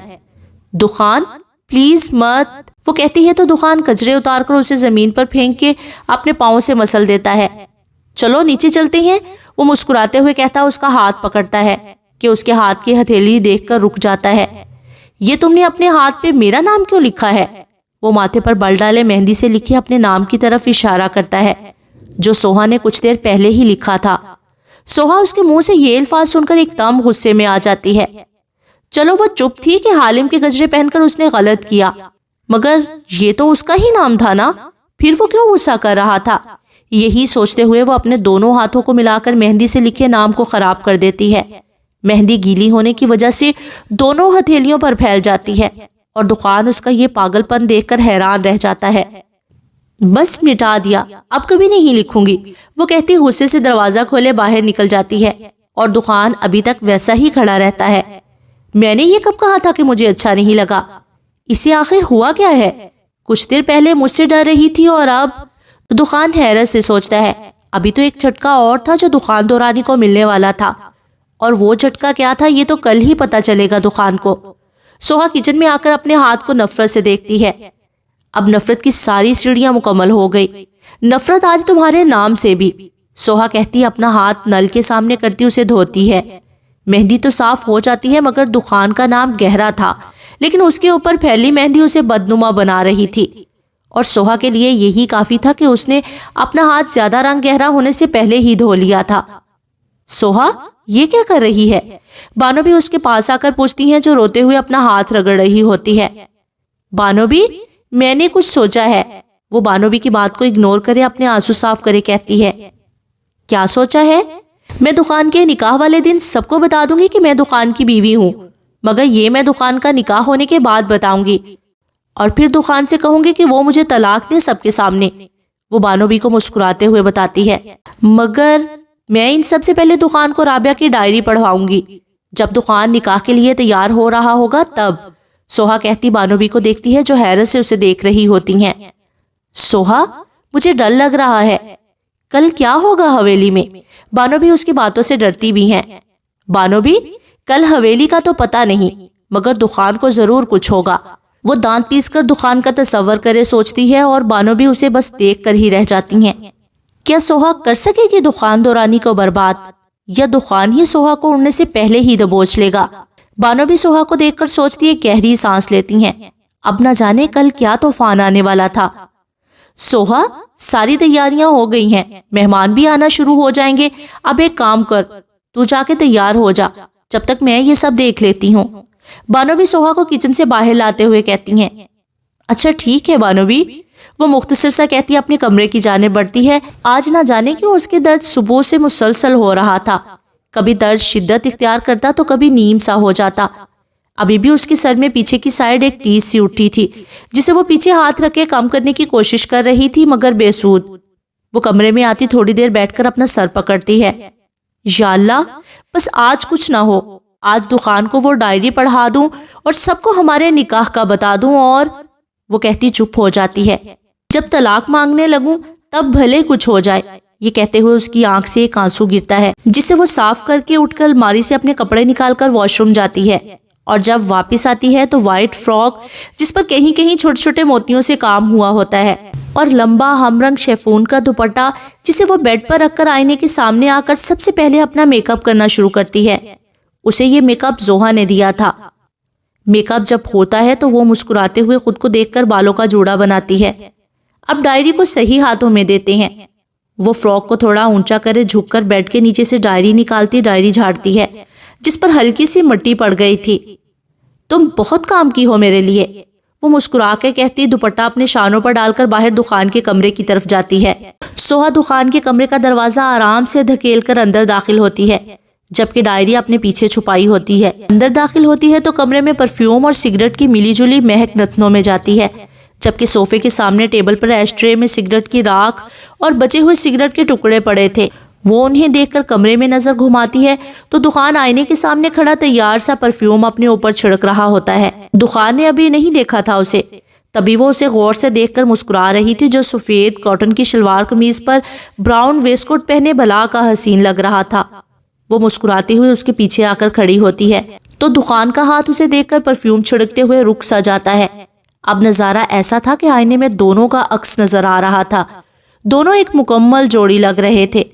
دخان پلیز مت، وہ کہتی ہے تو دخان گجرے اتار کر اسے زمین پر پھینک کے اپنے پاؤں سے مسل دیتا ہے۔ چلو نیچے چلتے ہیں، وہ مسکراتے ہوئے کہتا اس کا ہاتھ پکڑتا ہے کہ اس کے ہاتھ کی ہتھیلی دیکھ کر رک جاتا ہے۔ یہ تم نے اپنے ہاتھ پہ میرا نام کیوں لکھا ہے؟ وہ ماتھے پر بل ڈالے مہندی سے لکھے اپنے نام کی طرف اشارہ کرتا ہے جو سوہا نے کچھ دیر پہلے ہی لکھا تھا۔ سوہا اس کے منہ سے یہ الفاظ سن کر ایک دم غصے میں آ جاتی ہے۔ چلو وہ چپ تھی کہ حالم کے گجرے پہن کر اس نے غلط کیا، مگر یہ تو اس کا ہی نام تھا نا، پھر وہ کیوں غصہ کر رہا تھا؟ یہی سوچتے ہوئے وہ اپنے دونوں ہاتھوں کو ملا کر مہندی سے لکھے نام کو خراب کر دیتی ہے۔ مہندی گیلی ہونے کی وجہ سے دونوں ہتھیلیوں پر پھیل جاتی ہے اور دخان اس کا یہ پاگل پن دیکھ کر حیران رہ جاتا ہے۔ بس مٹا دیا، اب کبھی نہیں لکھوں گی، وہ کہتی غصے سے دروازہ کھولے باہر نکل جاتی ہے اور دخان ابھی تک ویسا ہی کھڑا رہتا ہے۔ میں نے یہ کب کہا تھا کہ مجھے اچھا نہیں لگا؟ اسے آخر ہوا کیا ہے؟ کچھ دیر پہلے مجھ سے ڈر رہی تھی اور اب؟ دخان حیرت سے سوچتا ہے۔ ابھی تو ایک جھٹکا اور تھا جو دخان دورانی کو ملنے والا تھا، اور وہ جھٹکا کیا تھا یہ تو کل ہی پتا چلے گا دخان کو۔ سوہا کچن میں آ کر اپنے ہاتھ کو نفرت سے دیکھتی ہے۔ اب نفرت کی ساری سیڑھیاں مکمل ہو گئی، نفرت آج تمہارے نام سے بھی، سوہا کہتی اپنا ہاتھ نل کے سامنے کرتی اسے دھوتی ہے۔ مہندی تو صاف ہو جاتی ہے مگر دخان کا نام گہرا تھا، لیکن اس کے اوپر پھیلی مہندی اسے بدنما بنا رہی تھی، اور سوہا کے لیے یہی کافی تھا کہ اس نے اپنا ہاتھ زیادہ رنگ گہرا ہونے سے پہلے ہی دھو لیا تھا۔ سوہا یہ کیا کر رہی ہے؟ بانو بھی اس کے پاس آ کر پوچھتی ہیں جو روتے ہوئے اپنا ہاتھ رگڑ رہی ہوتی ہے۔ بانو بھی، میں نے کچھ سوچا ہے، وہ بانو بھی کی بات کو اگنور کرے اپنے آنسو صاف کرے کہتی ہے۔ کیا سوچا ہے؟ میں دخان کے نکاح والے دن سب کو بتا دوں گی کہ میں دخان کی بیوی ہوں، مگر یہ میں دخان کا نکاح ہونے کے بعد بتاؤں گی، اور پھر دخان سے کہوں گی کہ وہ مجھے طلاق دے سب کے سامنے، وہ بانو بھی کو مسکراتے ہوئے بتاتی ہے۔ مگر میں ان سب سے پہلے دخان کو رابعہ کی ڈائری پڑھواؤں گی، جب دخان نکاح کے لیے تیار ہو رہا ہوگا تب، سوہا کہتی بانو بھی کو دیکھتی ہے جو حیرت سے اسے دیکھ رہی ہوتی ہیں۔ سوہا مجھے ڈر لگ رہا ہے، کل کیا ہوگا حویلی میں؟ بانو بھی اس کی باتوں سے ڈرتی بھی ہیں۔ بانو بھی، کل حویلی کا تو پتہ نہیں، مگر دخان کو ضرور کچھ ہوگا، وہ دانت پیس کر دخان کا تصور کرے سوچتی ہے، اور بانو بھی اسے بس دیکھ کر ہی رہ جاتی ہیں۔ کیا سوہا کر سکے گی دخان دورانی کو برباد، یا دخان ہی سوہا کو اڑنے سے پہلے ہی دبوچ لے گا؟ بانو بھی سوہا کو دیکھ کر سوچتی ہے، گہری سانس لیتی ہیں، اب نہ جانے کل کیا طوفان آنے والا تھا۔ سوہا ساری تیاریاں ہو گئی ہیں، مہمان بھی آنا شروع ہو جائیں گے، اب ایک کام کر، تو جا کے تیار ہو جا، جب تک میں یہ سب دیکھ لیتی ہوں، بانو بھی سوہا کو کچن سے باہر لاتے ہوئے کہتی ہیں۔ اچھا ٹھیک ہے بانو بھی، وہ مختصر سا کہتی اپنے کمرے کی جانب بڑھتی ہے۔ آج نہ جانے کیوں اس کے درد صبح سے مسلسل ہو رہا تھا، کبھی درد شدت اختیار کرتا تو کبھی نیم سا ہو جاتا۔ ابھی بھی اس کے سر میں پیچھے کی سائیڈ ایک ٹیس سی اٹھی تھی جسے وہ پیچھے ہاتھ رکھ کے کم کرنے کی کوشش کر رہی تھی، مگر بے سود۔ وہ کمرے میں آتی تھوڑی دیر بیٹھ کر اپنا سر پکڑتی ہے۔ یا اللہ، بس آج کچھ نہ ہو، آج دخان کو وہ ڈائری پڑھا دوں اور سب کو ہمارے نکاح کا بتا دوں، اور وہ کہتی چپ ہو جاتی ہے۔ جب طلاق مانگنے لگوں تب بھلے کچھ ہو جائے، یہ کہتے ہوئے اس کی آنکھ سے ایک آنسو گرتا ہے جسے وہ صاف کر کے اٹھ کر الماری سے اپنے کپڑے نکال کر واش روم جاتی ہے، اور جب واپس آتی ہے تو وائٹ فراک جس پر کہیں کہیں چھوٹے چھوٹے موتیوں سے کام ہوا ہوتا ہے، اور لمبا ہم رنگ شیفون کا دوپٹہ جسے وہ بیڈ پر رکھ کر آئینے کے سامنے آ کر سب سے پہلے اپنا میک اپ کرنا شروع کرتی ہے۔ اسے یہ میک اپ زوہا نے دیا تھا۔ میک اپ جب ہوتا ہے تو وہ مسکراتے ہوئے خود کو دیکھ کر بالوں کا جوڑا بناتی ہے۔ اب ڈائری کو صحیح ہاتھوں میں دیتے ہیں، وہ فراک کو تھوڑا اونچا کرے جھک کر بیڈ کے نیچے سے ڈائری نکالتی ڈائری جھاڑتی ہے جس پر ہلکی سی مٹی پڑ گئی تھی۔ تم بہت کام کی ہو میرے لیے، وہ مسکرا کے کہتی دوپٹہ اپنے شانوں پر ڈال کر باہر دخان کے کمرے کی طرف جاتی ہے۔ سوہا دخان کے کمرے کا دروازہ آرام سے دھکیل کر اندر داخل ہوتی ہے، جبکہ ڈائری اپنے پیچھے چھپائی ہوتی ہے۔ اندر داخل ہوتی ہے تو کمرے میں پرفیوم اور سگریٹ کی ملی جلی مہک نتنوں میں جاتی ہے، جبکہ صوفے کے سامنے ٹیبل پر ایش ٹرے میں سگریٹ کی راکھ اور بچے ہوئے سگریٹ کے ٹکڑے پڑے تھے۔ وہ انہیں دیکھ کر کمرے میں نظر گھماتی ہے تو دخان آئینے کے سامنے کھڑا تیار سا پرفیوم اپنے اوپر چھڑک رہا ہوتا ہے۔ دخان نے ابھی نہیں دیکھا تھا اسے، تبھی وہ اسے غور سے دیکھ کر مسکرا رہی تھی، جو سفید کاٹن کی شلوار قمیض پر براؤن ویسٹ کوٹ پہنے بلا کا حسین لگ رہا تھا۔ وہ مسکراتی ہوئے اس کے پیچھے آ کر کھڑی ہوتی ہے تو دخان کا ہاتھ اسے دیکھ کر پرفیوم چھڑکتے ہوئے رک سا جاتا ہے۔ اب نظارہ ایسا تھا کہ آئینے میں دونوں کا عکس نظر آ رہا تھا۔ دونوں ایک مکمل جوڑی لگ رہے تھے،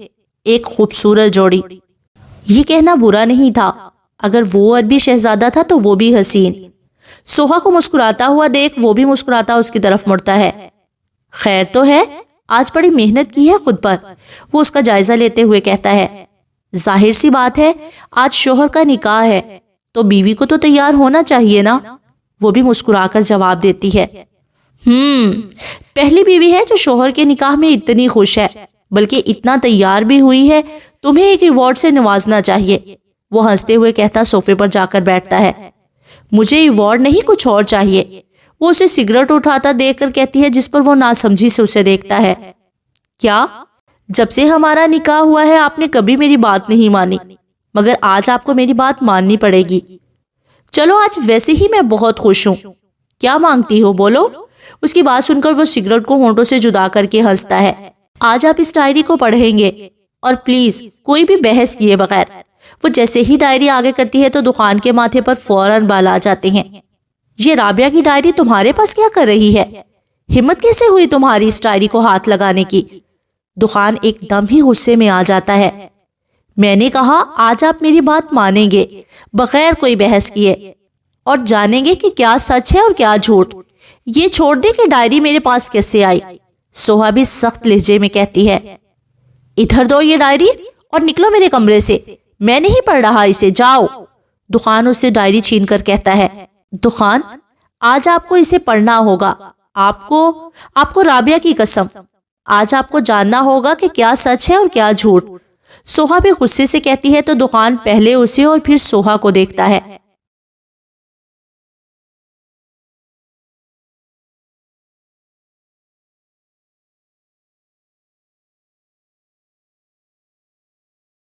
ایک خوبصورت جوڑی۔ یہ کہنا برا نہیں تھا، اگر وہ عربی شہزادہ تھا تو وہ بھی حسین۔ سوہا کو مسکراتا ہوا دیکھ وہ بھی مسکراتا اس کی طرف مڑتا ہے۔ خیر تو ہے، آج بڑی محنت کی ہے خود پر، وہ اس کا جائزہ لیتے ہوئے کہتا ہے۔ ظاہر سی بات ہے، آج شوہر کا نکاح ہے تو بیوی کو تو تیار ہونا چاہیے نا، وہ بھی مسکرا کر جواب دیتی ہے۔ پہلی بیوی ہے جو شوہر کے نکاح میں اتنی خوش ہے، بلکہ اتنا تیار بھی ہوئی ہے، تمہیں ایک ایوارڈ سے نوازنا چاہیے، وہ ہنستے ہوئے کہتا صوفے پر جا کر بیٹھتا ہے۔ مجھے ایوارڈ نہیں، کچھ اور چاہیے، وہ اسے سگریٹ اٹھاتا دیکھ کر کہتی ہے، جس پر وہ ناسمجھی سے اسے دیکھتا ہے۔ کیا؟ جب سے ہمارا نکاح ہوا ہے آپ نے کبھی میری بات نہیں مانی، مگر آج آپ کو میری بات ماننی پڑے گی۔ چلو آج ویسے ہی میں بہت خوش ہوں، کیا مانگتی ہو بولو؟ اس کی بات سن کر وہ سگریٹ کو ہونٹوں سے جدا کر کے ہنستا ہے۔ آج آپ اس ڈائری کو پڑھیں گے اور پلیز کوئی بھی بحث کیے بغیر۔ وہ جیسے ہی ڈائری آگے کرتی ہے تو دخان کے ماتھے پر فوراً بال آ جاتے ہیں۔ یہ رابعہ کی ڈائری تمہارے پاس کیا کر رہی ہے؟ ہمت کیسے ہوئی تمہاری اس ڈائری کو ہاتھ لگانے کی؟ دخان ایک دم ہی غصے میں آ جاتا ہے۔ میں نے کہا آج آپ میری بات مانیں گے بغیر کوئی بحث کیے اور جانیں گے کہ کیا سچ ہے اور کیا جھوٹ۔ یہ چھوڑ دے کہ ڈائری میرے پاس کیسے آئی، سوہا بھی سخت لہجے میں کہتی ہے۔ ادھر دو یہ ڈائری اور نکلو میرے کمرے سے، میں نہیں پڑھ رہا اسے، جاؤ۔ دخان اس سے ڈائری چھین کر کہتا ہے۔ دخان، آج آپ کو اسے پڑھنا ہوگا، آپ کو رابعہ کی قسم، آج آپ کو جاننا ہوگا کہ کیا سچ ہے اور کیا جھوٹ، سوہا بھی غصے سے کہتی ہے تو دخان پہلے اسے اور پھر سوہا کو دیکھتا ہے۔